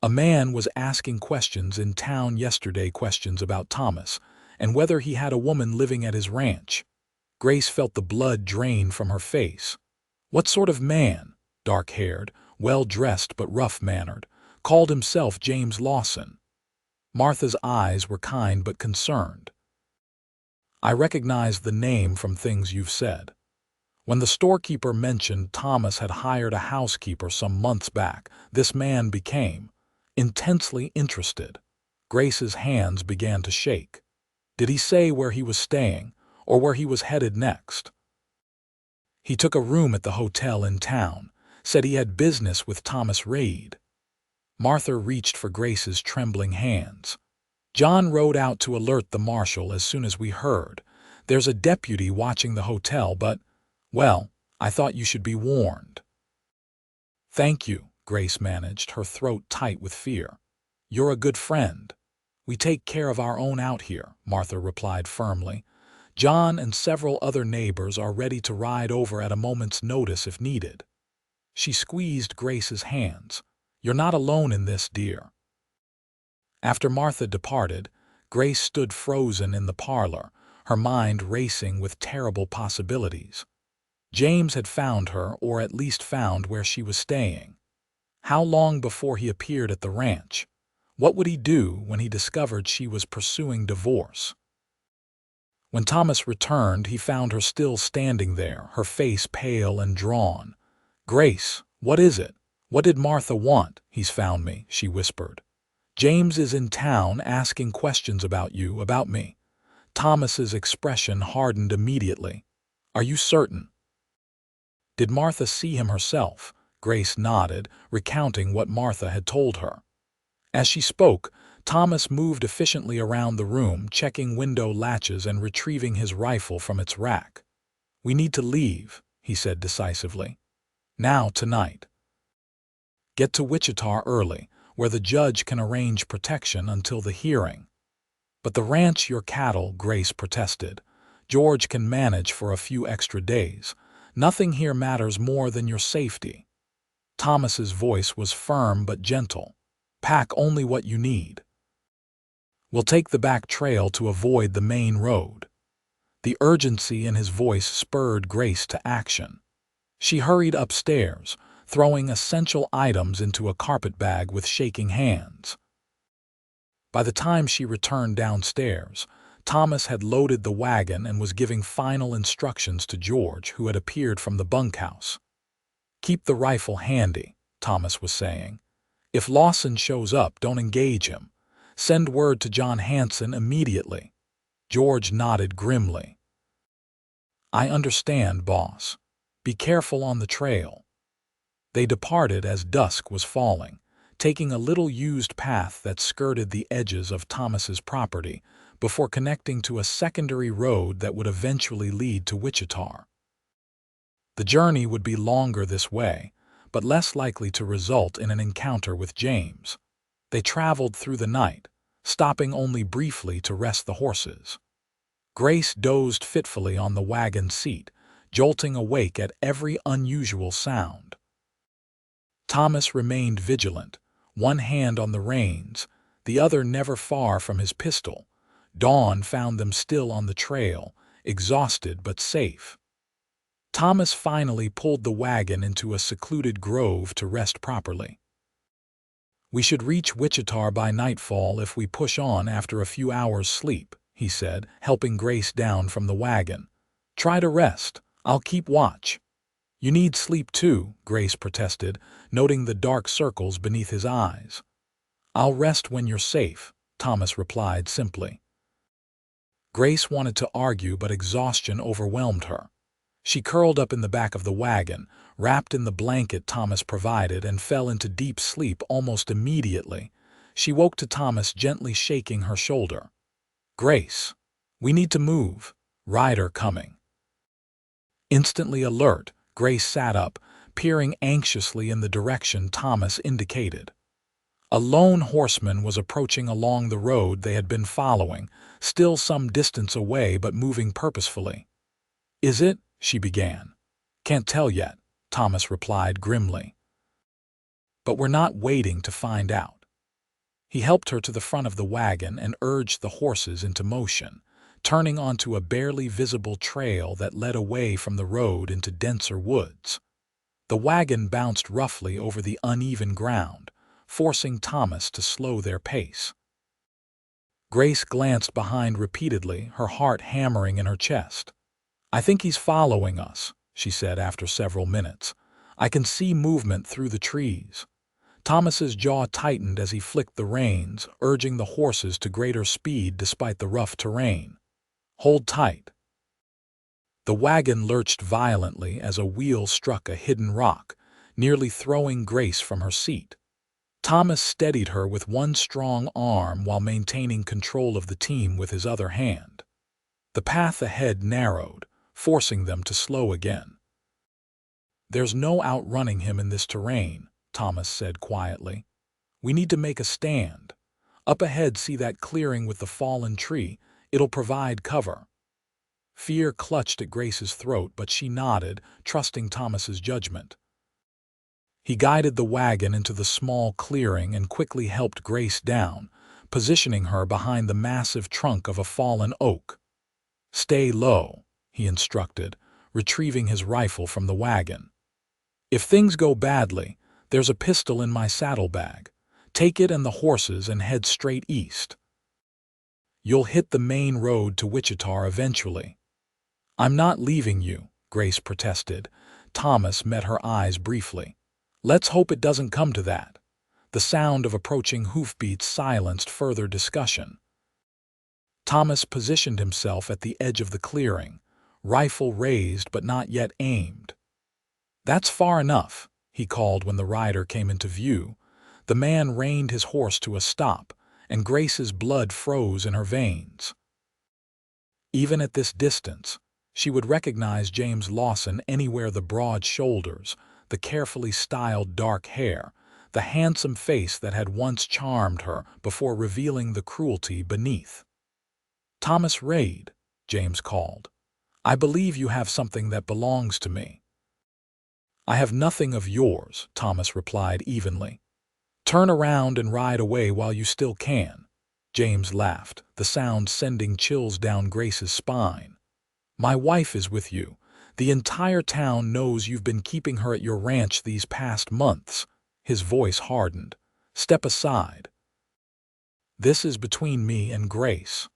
A man was asking questions in town yesterday, questions about Thomas, and whether he had a woman living at his ranch." Grace felt the blood drain from her face. "What sort of man?" "Dark-haired, well-dressed but rough-mannered. Called himself James Lawson." Martha's eyes were kind but concerned. "I recognize the name from things you've said. When the storekeeper mentioned Thomas had hired a housekeeper some months back, this man became intensely interested." Grace's hands began to shake. "Did he say where he was staying, or where he was headed next?" He took a room at the hotel in town, said he had business with Thomas Reid. Martha reached for Grace's trembling hands. John rode out to alert the marshal as soon as we heard. There's a deputy watching the hotel, but, well, I thought you should be warned. Thank you, Grace managed, her throat tight with fear. You're a good friend. We take care of our own out here, Martha replied firmly. John and several other neighbors are ready to ride over at a moment's notice if needed. She squeezed Grace's hands. You're not alone in this, dear. After Martha departed, Grace stood frozen in the parlor, her mind racing with terrible possibilities. James had found her, or at least found where she was staying. How long before he appeared at the ranch? What would he do when he discovered she was pursuing divorce? When Thomas returned, he found her still standing there, her face pale and drawn. Grace, what is it? What did Martha want? He's found me, she whispered. James is in town asking questions about you, about me. Thomas's expression hardened immediately. Are you certain? Did Martha see him herself? Grace nodded, recounting what Martha had told her. As she spoke, Thomas moved efficiently around the room, checking window latches and retrieving his rifle from its rack. We need to leave, he said decisively. Now, tonight. Get to Wichita early, where the judge can arrange protection until the hearing. But the ranch, your cattle, Grace protested. George can manage for a few extra days. Nothing here matters more than your safety. Thomas's voice was firm but gentle. Pack only what you need. We'll take the back trail to avoid the main road. The urgency in his voice spurred Grace to action. She hurried upstairs, throwing essential items into a carpet bag with shaking hands. By the time she returned downstairs, Thomas had loaded the wagon and was giving final instructions to George, who had appeared from the bunkhouse. Keep the rifle handy, Thomas was saying. If Lawson shows up, don't engage him. Send word to John Hanson immediately. George nodded grimly. I understand, boss. Be careful on the trail. They departed as dusk was falling, taking a little used path that skirted the edges of Thomas's property before connecting to a secondary road that would eventually lead to Wichita. The journey would be longer this way, but less likely to result in an encounter with James. They traveled through the night, stopping only briefly to rest the horses. Grace dozed fitfully on the wagon seat, jolting awake at every unusual sound. Thomas remained vigilant, one hand on the reins, the other never far from his pistol. Dawn found them still on the trail, exhausted but safe. Thomas finally pulled the wagon into a secluded grove to rest properly. We should reach Wichita by nightfall if we push on after a few hours' sleep, he said, helping Grace down from the wagon. Try to rest. I'll keep watch. You need sleep too, Grace protested, noting the dark circles beneath his eyes. I'll rest when you're safe, Thomas replied simply. Grace wanted to argue, but exhaustion overwhelmed her. She curled up in the back of the wagon, wrapped in the blanket Thomas provided, and fell into deep sleep almost immediately. She woke to Thomas gently shaking her shoulder. Grace, we need to move. Rider coming. Instantly alert, Grace sat up, peering anxiously in the direction Thomas indicated. A lone horseman was approaching along the road they had been following, still some distance away but moving purposefully. Is it? She began. Can't tell yet, Thomas replied grimly. But we're not waiting to find out. He helped her to the front of the wagon and urged the horses into motion, turning onto a barely visible trail that led away from the road into denser woods. The wagon bounced roughly over the uneven ground, forcing Thomas to slow their pace. Grace glanced behind repeatedly, her heart hammering in her chest. I think he's following us, she said after several minutes. I can see movement through the trees. Thomas's jaw tightened as he flicked the reins, urging the horses to greater speed despite the rough terrain. Hold tight. The wagon lurched violently as a wheel struck a hidden rock, nearly throwing Grace from her seat. Thomas steadied her with one strong arm while maintaining control of the team with his other hand. The path ahead narrowed, forcing them to slow again. "There's no outrunning him in this terrain," Thomas said quietly. "We need to make a stand. Up ahead, see that clearing with the fallen tree? It'll provide cover." Fear clutched at Grace's throat, but she nodded, trusting Thomas's judgment. He guided the wagon into the small clearing and quickly helped Grace down, positioning her behind the massive trunk of a fallen oak. "Stay low," he instructed, retrieving his rifle from the wagon. "If things go badly, there's a pistol in my saddlebag. Take it and the horses and head straight east. You'll hit the main road to Wichita eventually." "I'm not leaving you," Grace protested. Thomas met her eyes briefly. "Let's hope it doesn't come to that." The sound of approaching hoofbeats silenced further discussion. Thomas positioned himself at the edge of the clearing, rifle raised but not yet aimed. "That's far enough," he called when the rider came into view. The man reined his horse to a stop, and Grace's blood froze in her veins. Even at this distance, she would recognize James Lawson anywhere: the broad shoulders, the carefully styled dark hair, the handsome face that had once charmed her before revealing the cruelty beneath. "Thomas Reid," James called. "I believe you have something that belongs to me." "I have nothing of yours," Thomas replied evenly. "Turn around and ride away while you still can." James laughed, the sound sending chills down Grace's spine. "My wife is with you. The entire town knows you've been keeping her at your ranch these past months." His voice hardened. "Step aside. This is between me and Grace."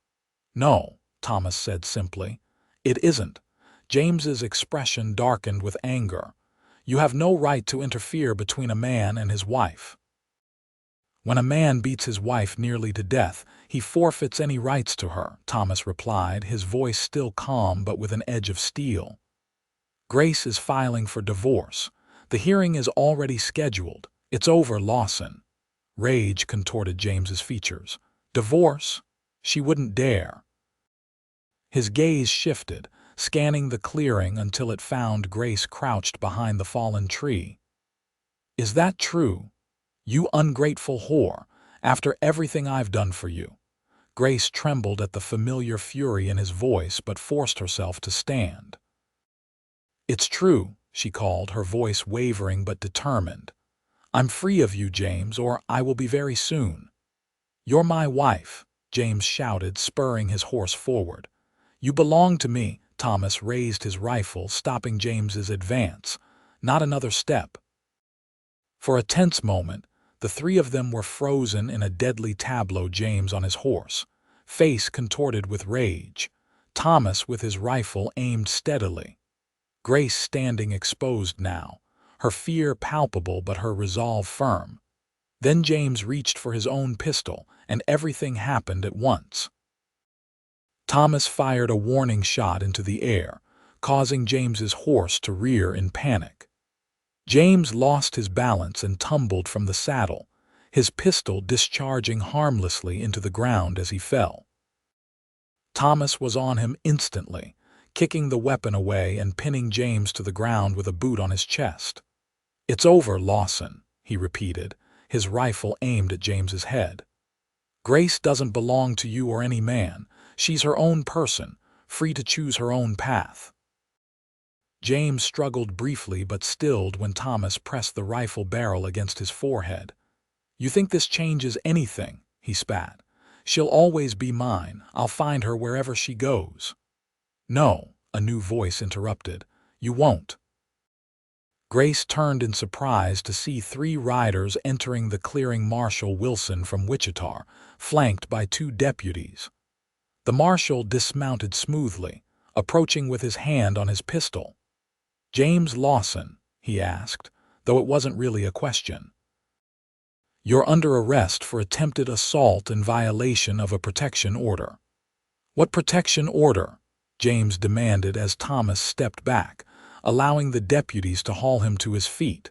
"No," Thomas said simply. "It isn't." James's expression darkened with anger. "You have no right to interfere between a man and his wife. When a man beats his wife nearly to death, he forfeits any rights to her," Thomas replied, his voice still calm but with an edge of steel. "Grace is filing for divorce. The hearing is already scheduled. It's over, Lawson." Rage contorted James's features. "Divorce? She wouldn't dare." His gaze shifted, scanning the clearing until it found Grace crouched behind the fallen tree. "Is that true? You ungrateful whore, after everything I've done for you." Grace trembled at the familiar fury in his voice but forced herself to stand. "It's true," she called, her voice wavering but determined. "I'm free of you, James, or I will be very soon." "You're my wife," James shouted, spurring his horse forward. "You belong to me." Thomas raised his rifle, stopping James's advance. "Not another step." For a tense moment, the three of them were frozen in a deadly tableau: James on his horse, face contorted with rage; Thomas with his rifle aimed steadily; Grace standing exposed now, her fear palpable but her resolve firm. Then James reached for his own pistol, and everything happened at once. Thomas fired a warning shot into the air, causing James's horse to rear in panic. James lost his balance and tumbled from the saddle, his pistol discharging harmlessly into the ground as he fell. Thomas was on him instantly, kicking the weapon away and pinning James to the ground with a boot on his chest. "It's over, Lawson," he repeated, his rifle aimed at James's head. "Grace doesn't belong to you or any man. She's her own person, free to choose her own path." James struggled briefly but stilled when Thomas pressed the rifle barrel against his forehead. "You think this changes anything?" he spat. "She'll always be mine. I'll find her wherever she goes." "No," a new voice interrupted. "You won't." Grace turned in surprise to see three riders entering the clearing: Marshal Wilson from Wichita, flanked by two deputies. The marshal dismounted smoothly, approaching with his hand on his pistol. "James Lawson?" he asked, though it wasn't really a question. "You're under arrest for attempted assault in violation of a protection order." "What protection order?" James demanded as Thomas stepped back, allowing the deputies to haul him to his feet.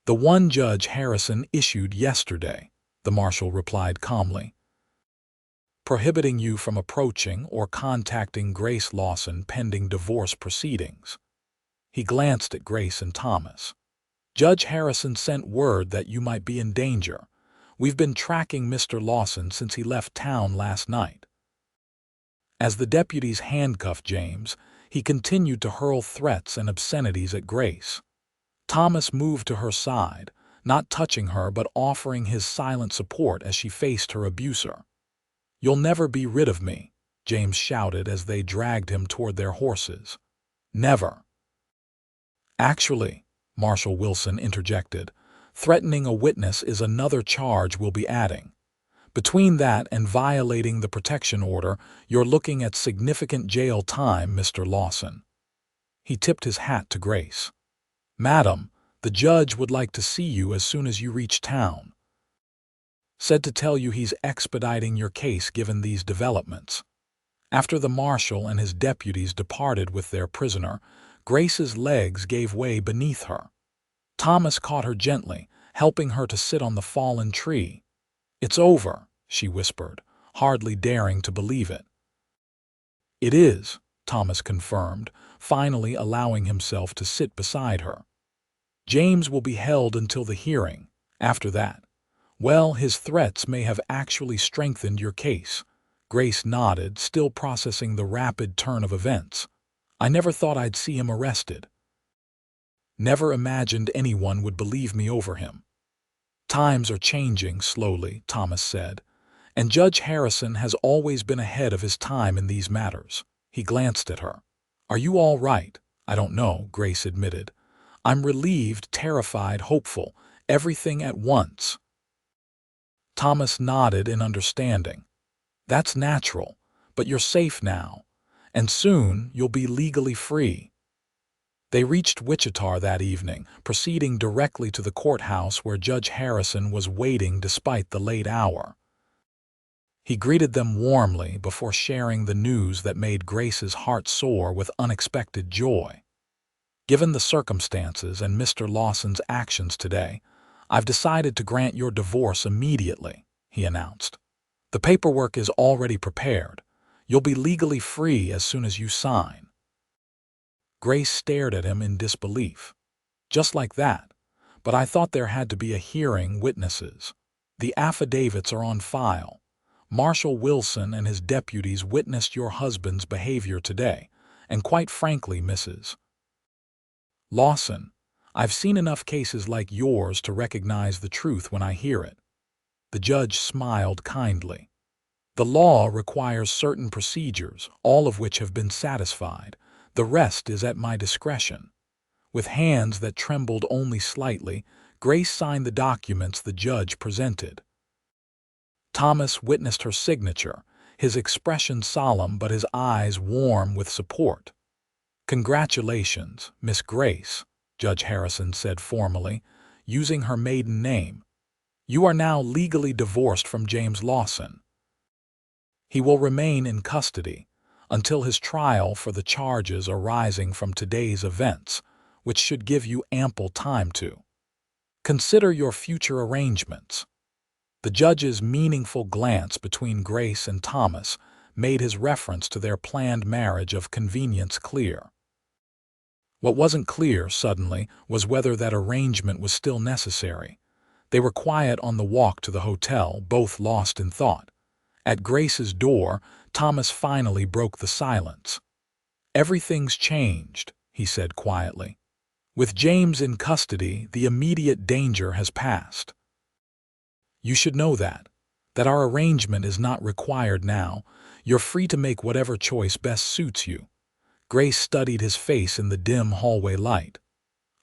"The one Judge Harrison issued yesterday," the marshal replied calmly, "prohibiting you from approaching or contacting Grace Lawson pending divorce proceedings." He glanced at Grace and Thomas. "Judge Harrison sent word that you might be in danger. We've been tracking Mr. Lawson since he left town last night." As the deputies handcuffed James, he continued to hurl threats and obscenities at Grace. Thomas moved to her side, not touching her but offering his silent support as she faced her abuser. "You'll never be rid of me," James shouted as they dragged him toward their horses. "Never." "Actually," Marshal Wilson interjected, "threatening a witness is another charge we'll be adding. Between that and violating the protection order, you're looking at significant jail time, Mr. Lawson." He tipped his hat to Grace. "Madam, the judge would like to see you as soon as you reach town. Said to tell you he's expediting your case given these developments." After the marshal and his deputies departed with their prisoner, Grace's legs gave way beneath her. Thomas caught her gently, helping her to sit on the fallen tree. "It's over," she whispered, hardly daring to believe it. "It is," Thomas confirmed, finally allowing himself to sit beside her. "James will be held until the hearing. After that, well, his threats may have actually strengthened your case." Grace nodded, still processing the rapid turn of events. "I never thought I'd see him arrested. Never imagined anyone would believe me over him." "Times are changing slowly," Thomas said, "and Judge Harrison has always been ahead of his time in these matters." He glanced at her. "Are you all right?" "I don't know," Grace admitted. "I'm relieved, terrified, hopeful, everything at once." Thomas nodded in understanding. "That's natural, but you're safe now, and soon you'll be legally free." They reached Wichita that evening, proceeding directly to the courthouse where Judge Harrison was waiting despite the late hour. He greeted them warmly before sharing the news that made Grace's heart soar with unexpected joy. "Given the circumstances and Mr. Lawson's actions today, I've decided to grant your divorce immediately," he announced. "The paperwork is already prepared. You'll be legally free as soon as you sign." Grace stared at him in disbelief. "Just like that? But I thought there had to be a hearing, witnesses." "The affidavits are on file. Marshal Wilson and his deputies witnessed your husband's behavior today, and quite frankly, Mrs. Lawson, I've seen enough cases like yours to recognize the truth when I hear it." The judge smiled kindly. "The law requires certain procedures, all of which have been satisfied. The rest is at my discretion." With hands that trembled only slightly, Grace signed the documents the judge presented. Thomas witnessed her signature, his expression solemn but his eyes warm with support. "Congratulations, Miss Grace," Judge Harrison said formally, using her maiden name. "You are now legally divorced from James Lawson. He will remain in custody until his trial for the charges arising from today's events, which should give you ample time to consider your future arrangements." The judge's meaningful glance between Grace and Thomas made his reference to their planned marriage of convenience clear. What wasn't clear, suddenly, was whether that arrangement was still necessary. They were quiet on the walk to the hotel, both lost in thought. At Grace's door, Thomas finally broke the silence. "Everything's changed," he said quietly. "With James in custody, the immediate danger has passed. You should know that our arrangement is not required now. You're free to make whatever choice best suits you." Grace studied his face in the dim hallway light.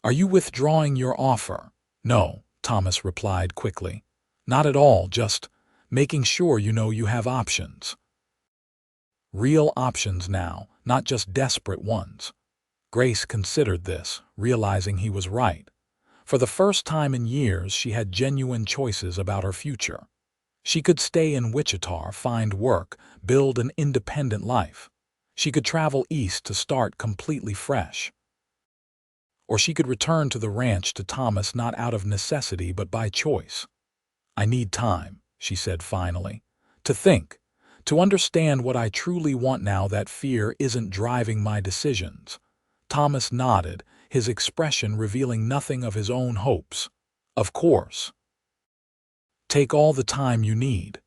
"Are you withdrawing your offer?" "No," Thomas replied quickly. "Not at all, just making sure you know you have options. Real options now, not just desperate ones." Grace considered this, realizing he was right. For the first time in years, she had genuine choices about her future. She could stay in Wichita, find work, build an independent life. She could travel east to start completely fresh. Or she could return to the ranch to Thomas not out of necessity but by choice. "I need time," she said finally, "to think, to understand what I truly want now that fear isn't driving my decisions." Thomas nodded, his expression revealing nothing of his own hopes. "Of course. Take all the time you need."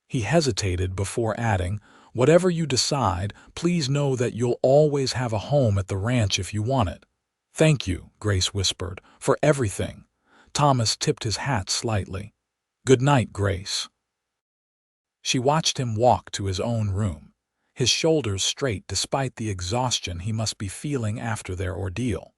He hesitated before adding, "Whatever you decide, please know that you'll always have a home at the ranch if you want it." "Thank you," Grace whispered, "for everything." Thomas tipped his hat slightly. "Good night, Grace." She watched him walk to his own room, his shoulders straight despite the exhaustion he must be feeling after their ordeal.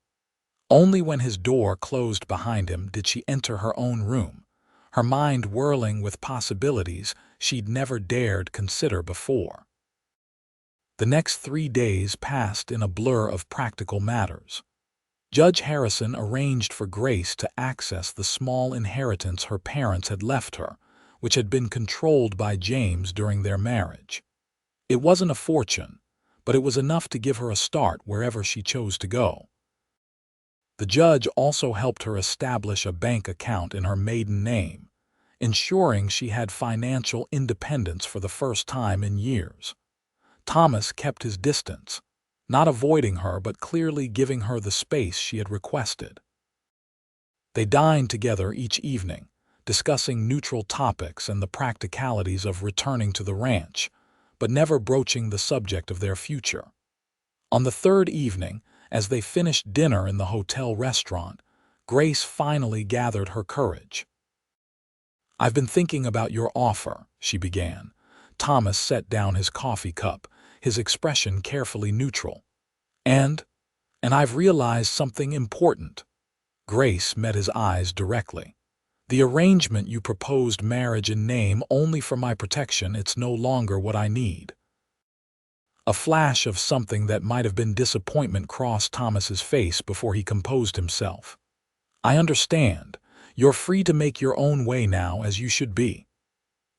Only when his door closed behind him did she enter her own room, her mind whirling with possibilities she'd never dared consider before. The next 3 days passed in a blur of practical matters. Judge Harrison arranged for Grace to access the small inheritance her parents had left her, which had been controlled by James during their marriage. It wasn't a fortune, but it was enough to give her a start wherever she chose to go. The judge also helped her establish a bank account in her maiden name, ensuring she had financial independence for the first time in years. Thomas kept his distance, not avoiding her but clearly giving her the space she had requested. They dined together each evening, discussing neutral topics and the practicalities of returning to the ranch, but never broaching the subject of their future. On the third evening, as they finished dinner in the hotel restaurant, Grace finally gathered her courage. "I've been thinking about your offer," she began. Thomas set down his coffee cup, his expression carefully neutral. And I've realized something important." Grace met his eyes directly. "The arrangement you proposed, marriage in name only for my protection, it's no longer what I need." A flash of something that might have been disappointment crossed Thomas's face before he composed himself. "I understand. You're free to make your own way now, as you should be."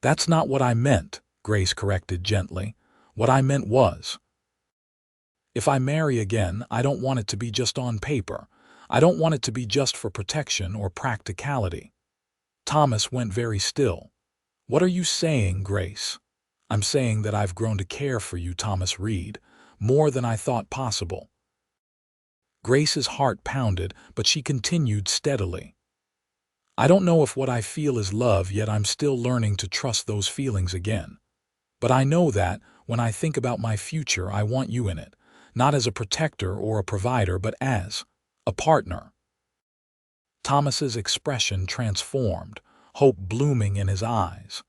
"That's not what I meant," Grace corrected gently. "What I meant was, if I marry again, I don't want it to be just on paper. I don't want it to be just for protection or practicality." Thomas went very still. "What are you saying, Grace?" "I'm saying that I've grown to care for you, Thomas Reed, more than I thought possible." Grace's heart pounded, but she continued steadily. "I don't know if what I feel is love yet. I'm still learning to trust those feelings again. But I know that, when I think about my future, I want you in it, not as a protector or a provider, but as a partner." Thomas's expression transformed, hope blooming in his eyes.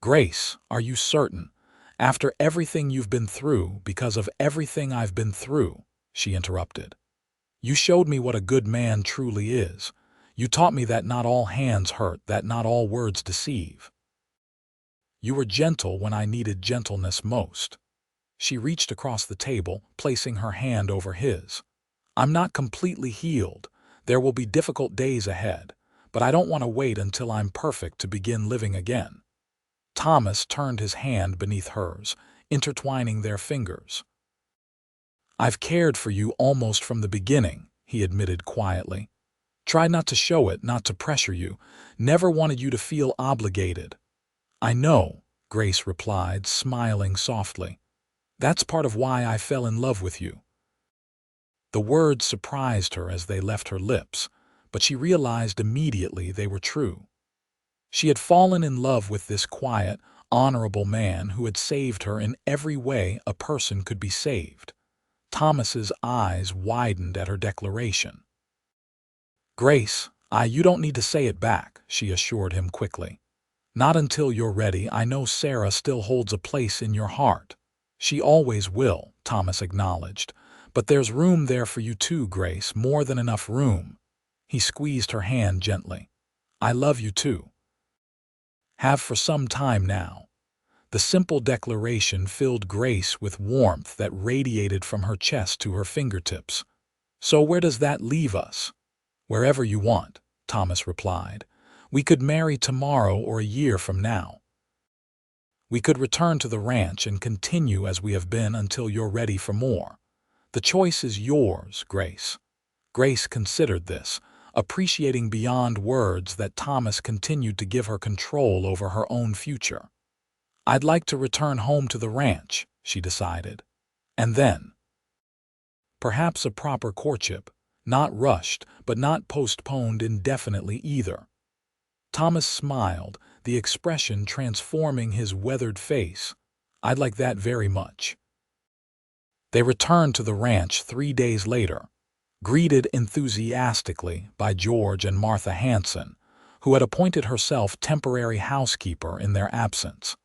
"Grace, are you certain? After everything you've been through, because of everything I've been through," she interrupted. "You showed me what a good man truly is. You taught me that not all hands hurt, that not all words deceive. You were gentle when I needed gentleness most." She reached across the table, placing her hand over his. "I'm not completely healed. There will be difficult days ahead, but I don't want to wait until I'm perfect to begin living again." Thomas turned his hand beneath hers, intertwining their fingers. "I've cared for you almost from the beginning," he admitted quietly. "Tried not to show it, not to pressure you, never wanted you to feel obligated." "I know," Grace replied, smiling softly. "That's part of why I fell in love with you." The words surprised her as they left her lips, but she realized immediately they were true. She had fallen in love with this quiet, honorable man who had saved her in every way a person could be saved. Thomas's eyes widened at her declaration. "Grace, you don't need to say it back," she assured him quickly. "Not until you're ready. I know Sarah still holds a place in your heart." "She always will," Thomas acknowledged. "But there's room there for you too, Grace, more than enough room." He squeezed her hand gently. "I love you too. Have for some time now." The simple declaration filled Grace with warmth that radiated from her chest to her fingertips. "So where does that leave us?" "Wherever you want," Thomas replied. "We could marry tomorrow or a year from now." We could return to the ranch and continue as we have been until you're ready for more. The choice is yours, Grace. Grace considered this, appreciating beyond words that Thomas continued to give her control over her own future. I'd like to return home to the ranch, she decided. And then, perhaps a proper courtship, not rushed, but not postponed indefinitely either. Thomas smiled, the expression transforming his weathered face. I'd like that very much. They returned to the ranch 3 days later, greeted enthusiastically by George and Martha Hanson, who had appointed herself temporary housekeeper in their absence.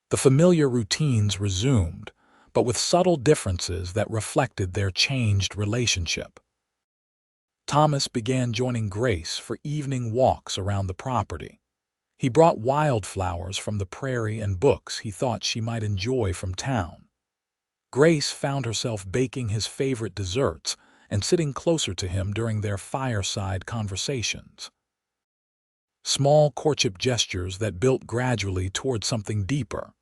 The familiar routines resumed, but with subtle differences that reflected their changed relationship. Thomas began joining Grace for evening walks around the property. He brought wildflowers from the prairie and books he thought she might enjoy from town. Grace found herself baking his favorite desserts and sitting closer to him during their fireside conversations. Small courtship gestures that built gradually toward something deeper.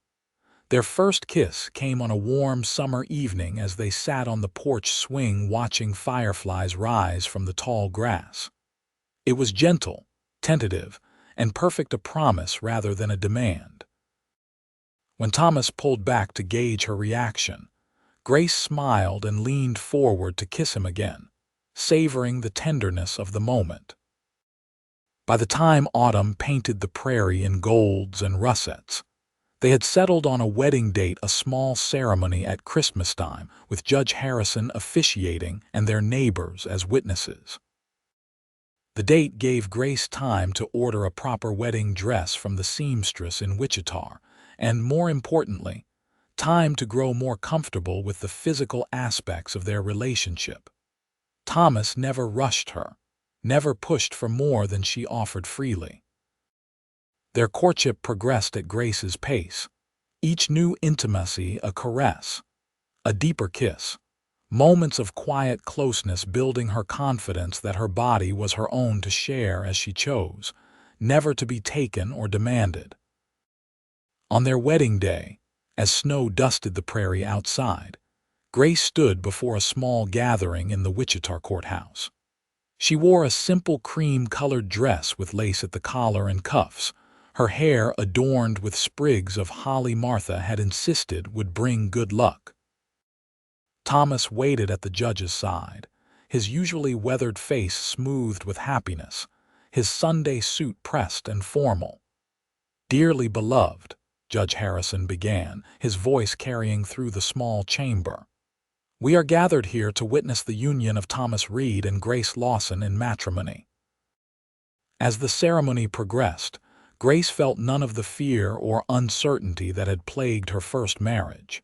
Their first kiss came on a warm summer evening as they sat on the porch swing watching fireflies rise from the tall grass. It was gentle, tentative, and perfect, a promise rather than a demand. When Thomas pulled back to gauge her reaction, Grace smiled and leaned forward to kiss him again, savoring the tenderness of the moment. By the time autumn painted the prairie in golds and russets, they had settled on a wedding date, a small ceremony at Christmas time, with Judge Harrison officiating and their neighbors as witnesses. The date gave Grace time to order a proper wedding dress from the seamstress in Wichita, and, more importantly, time to grow more comfortable with the physical aspects of their relationship. Thomas never rushed her, never pushed for more than she offered freely. Their courtship progressed at Grace's pace, each new intimacy a caress, a deeper kiss, moments of quiet closeness building her confidence that her body was her own to share as she chose, never to be taken or demanded. On their wedding day, as snow dusted the prairie outside, Grace stood before a small gathering in the Wichita courthouse. She wore a simple cream-colored dress with lace at the collar and cuffs, her hair adorned with sprigs of holly Martha had insisted would bring good luck. Thomas waited at the judge's side, his usually weathered face smoothed with happiness, his Sunday suit pressed and formal. "Dearly beloved," Judge Harrison began, his voice carrying through the small chamber, "we are gathered here to witness the union of Thomas Reed and Grace Lawson in matrimony." As the ceremony progressed, Grace felt none of the fear or uncertainty that had plagued her first marriage.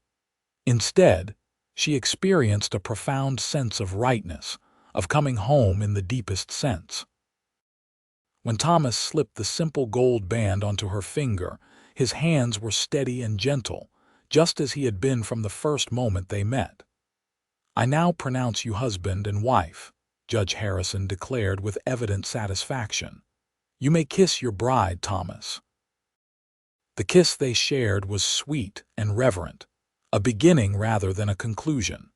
Instead, she experienced a profound sense of rightness, of coming home in the deepest sense. When Thomas slipped the simple gold band onto her finger, his hands were steady and gentle, just as he had been from the first moment they met. "I now pronounce you husband and wife," Judge Harrison declared with evident satisfaction. "You may kiss your bride, Thomas." The kiss they shared was sweet and reverent, a beginning rather than a conclusion.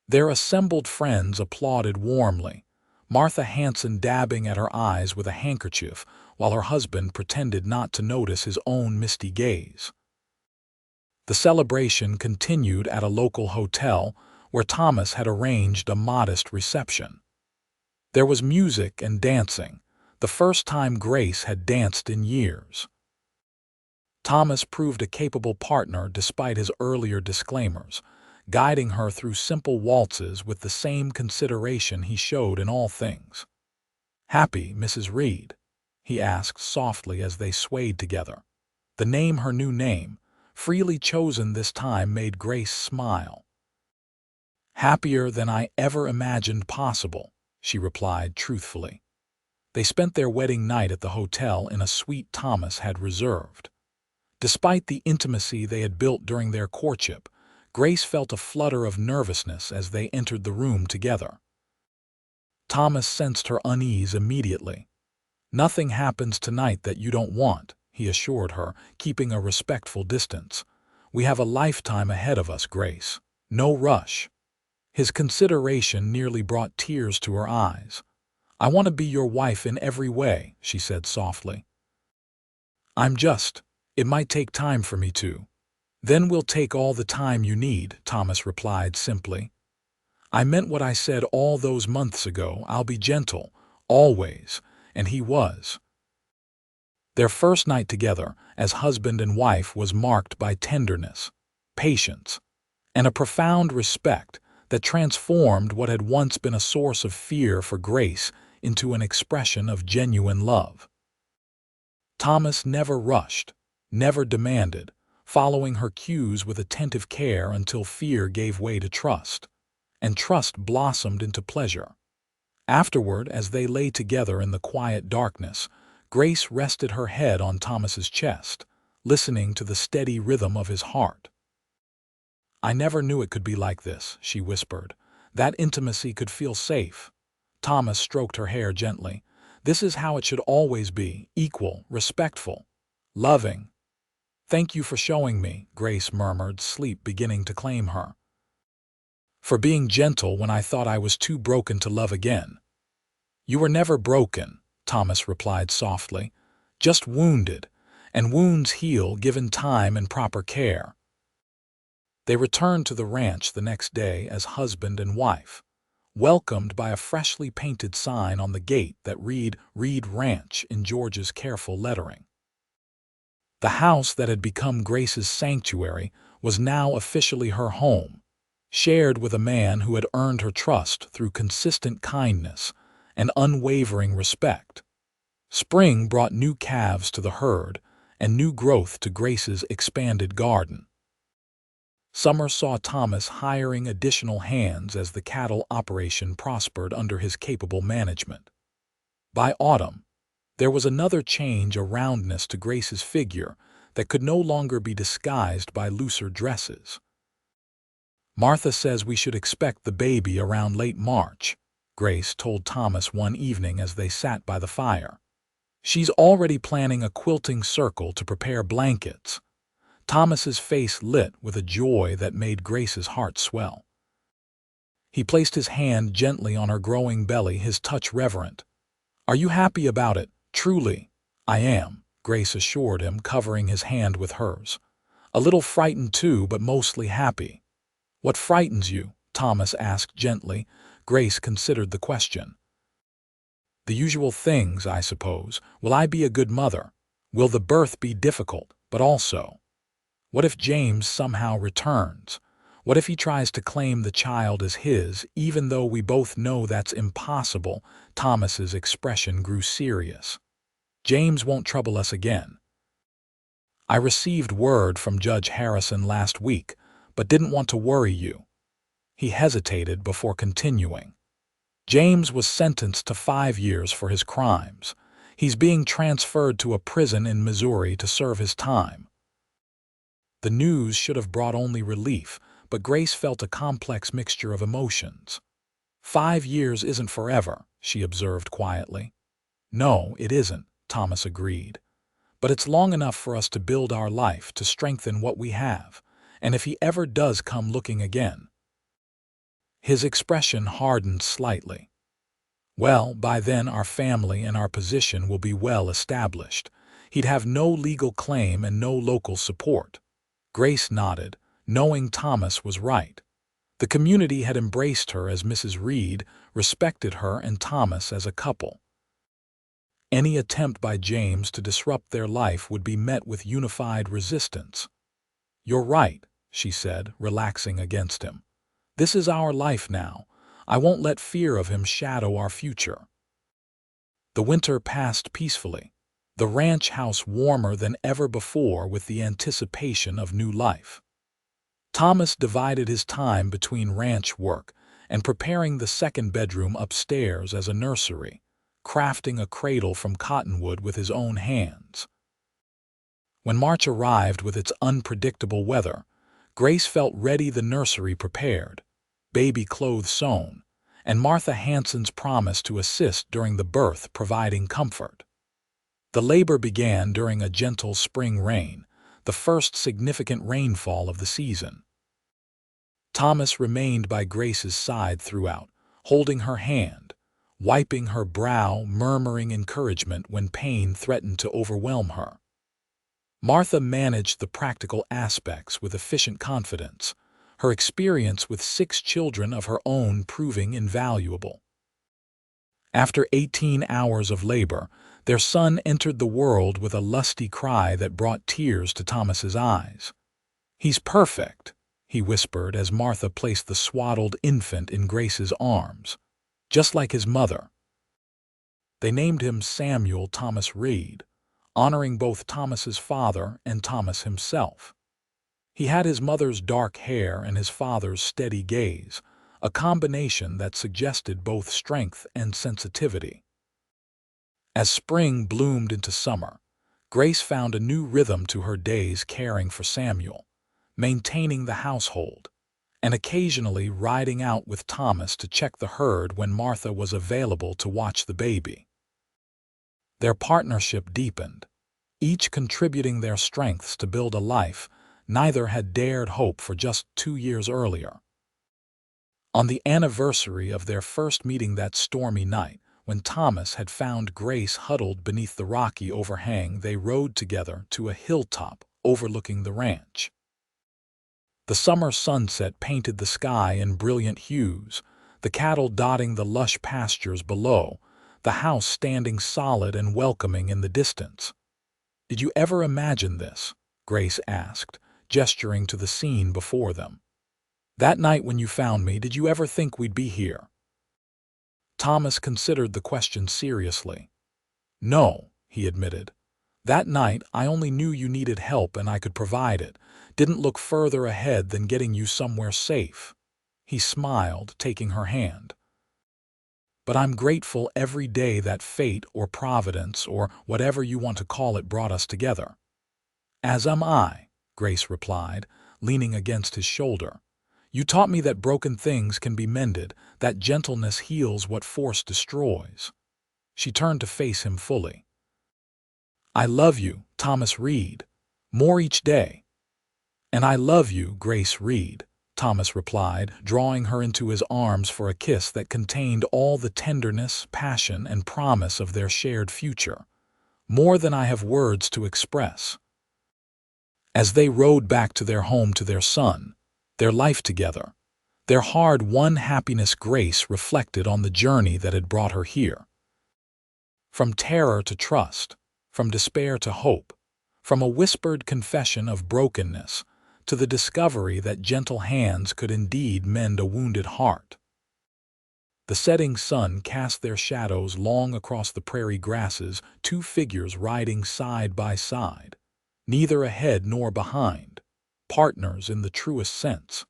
Their assembled friends applauded warmly, Martha Hanson dabbing at her eyes with a handkerchief while her husband pretended not to notice his own misty gaze. The celebration continued at a local hotel where Thomas had arranged a modest reception. There was music and dancing, the first time Grace had danced in years. Thomas proved a capable partner despite his earlier disclaimers, guiding her through simple waltzes with the same consideration he showed in all things. "Happy, Mrs. Reed?" he asked softly as they swayed together. The name, her new name, freely chosen this time, made Grace smile. "Happier than I ever imagined possible," she replied truthfully. They spent their wedding night at the hotel in a suite Thomas had reserved. Despite the intimacy they had built during their courtship, Grace felt a flutter of nervousness as they entered the room together. Thomas sensed her unease immediately. "Nothing happens tonight that you don't want," he he assured her, keeping a respectful distance. "We have a lifetime ahead of us, Grace. No rush." His consideration nearly brought tears to her eyes. "I want to be your wife in every way," she said softly. It might take time for me to." "Then we'll take all the time you need," Thomas replied simply. "I meant what I said all those months ago. I'll be gentle, always," and he was. Their first night together as husband and wife was marked by tenderness, patience, and a profound respect that transformed what had once been a source of fear for Grace into an expression of genuine love. Thomas never rushed, never demanded, following her cues with attentive care until fear gave way to trust, and trust blossomed into pleasure. Afterward, as they lay together in the quiet darkness, Grace rested her head on Thomas's chest, listening to the steady rhythm of his heart. "I never knew it could be like this," she whispered. "That intimacy could feel safe." Thomas stroked her hair gently. "This is how it should always be, equal, respectful, loving." "Thank you for showing me," Grace murmured, sleep beginning to claim her. "For being gentle when I thought I was too broken to love again." "You were never broken," Thomas replied softly, "just wounded, and wounds heal given time and proper care." They returned to the ranch the next day as husband and wife, welcomed by a freshly painted sign on the gate that read "Reed Ranch" in George's careful lettering. The house that had become Grace's sanctuary was now officially her home, shared with a man who had earned her trust through consistent kindness and unwavering respect. Spring brought new calves to the herd and new growth to Grace's expanded garden. Summer saw Thomas hiring additional hands as the cattle operation prospered under his capable management. By autumn, there was another change, a roundness to Grace's figure that could no longer be disguised by looser dresses. "Martha says we should expect the baby around late March," Grace told Thomas one evening as they sat by the fire. "She's already planning a quilting circle to prepare blankets." Thomas's face lit with a joy that made Grace's heart swell. He placed his hand gently on her growing belly, his touch reverent. "Are you happy about it?" "Truly, I am," Grace assured him, covering his hand with hers. "A little frightened too, but mostly happy." "What frightens you?" Thomas asked gently. Grace considered the question. "The usual things, I suppose. Will I be a good mother? Will the birth be difficult? But also, what if James somehow returns? What if he tries to claim the child as his, even though we both know that's impossible?" Thomas's expression grew serious. "James won't trouble us again. I received word from Judge Harrison last week, but didn't want to worry you." He hesitated before continuing. "James was sentenced to 5 years for his crimes. He's being transferred to a prison in Missouri to serve his time." The news should have brought only relief, but Grace felt a complex mixture of emotions. 5 years isn't forever," she observed quietly. "No, it isn't," Thomas agreed. "But it's long enough for us to build our life, to strengthen what we have, and if he ever does come looking again." His expression hardened slightly. "Well, by then our family and our position will be well established. He'd have no legal claim and no local support." Grace nodded, knowing Thomas was right. The community had embraced her as Mrs. Reed, respected her and Thomas as a couple. Any attempt by James to disrupt their life would be met with unified resistance. "You're right," she said, relaxing against him. "This is our life now. I won't let fear of him shadow our future." The winter passed peacefully, the ranch house warmer than ever before with the anticipation of new life. Thomas divided his time between ranch work and preparing the second bedroom upstairs as a nursery, crafting a cradle from cottonwood with his own hands. When March arrived with its unpredictable weather, Grace felt ready, the nursery prepared, baby clothes sewn, and Martha Hanson's promise to assist during the birth providing comfort. The labor began during a gentle spring rain, the first significant rainfall of the season. Thomas remained by Grace's side throughout, holding her hand, wiping her brow, murmuring encouragement when pain threatened to overwhelm her. Martha managed the practical aspects with efficient confidence, her experience with 6 children of her own proving invaluable. After 18 hours of labor, their son entered the world with a lusty cry that brought tears to Thomas's eyes. "He's perfect," he whispered as Martha placed the swaddled infant in Grace's arms, "just like his mother." They named him Samuel Thomas Reed, honoring both Thomas's father and Thomas himself. He had his mother's dark hair and his father's steady gaze, a combination that suggested both strength and sensitivity. As spring bloomed into summer, Grace found a new rhythm to her days caring for Samuel, maintaining the household, and occasionally riding out with Thomas to check the herd when Martha was available to watch the baby. Their partnership deepened, each contributing their strengths to build a life neither had dared hope for just 2 years earlier. On the anniversary of their first meeting that stormy night, when Thomas had found Grace huddled beneath the rocky overhang, they rode together to a hilltop overlooking the ranch. The summer sunset painted the sky in brilliant hues, the cattle dotting the lush pastures below, the house standing solid and welcoming in the distance. "Did you ever imagine this?" Grace asked, gesturing to the scene before them. "That night when you found me, did you ever think we'd be here?" Thomas considered the question seriously. "No," he admitted. "That night I only knew you needed help and I could provide it. Didn't look further ahead than getting you somewhere safe." He smiled, taking her hand. "But I'm grateful every day that fate or providence or whatever you want to call it brought us together." "As am I," Grace replied, leaning against his shoulder. "You taught me that broken things can be mended, that gentleness heals what force destroys." She turned to face him fully. "I love you, Thomas Reed, more each day." "And I love you, Grace Reed," Thomas replied, drawing her into his arms for a kiss that contained all the tenderness, passion, and promise of their shared future, "more than I have words to express." As they rode back to their home, to their son, their life together, their hard-won happiness, Grace reflected on the journey that had brought her here. From terror to trust, from despair to hope, from a whispered confession of brokenness to the discovery that gentle hands could indeed mend a wounded heart. The setting sun cast their shadows long across the prairie grasses, 2 figures riding side by side, neither ahead nor behind, partners in the truest sense.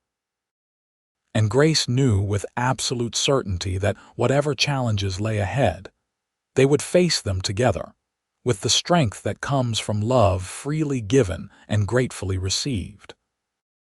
And Grace knew with absolute certainty that whatever challenges lay ahead, they would face them together, with the strength that comes from love freely given and gratefully received.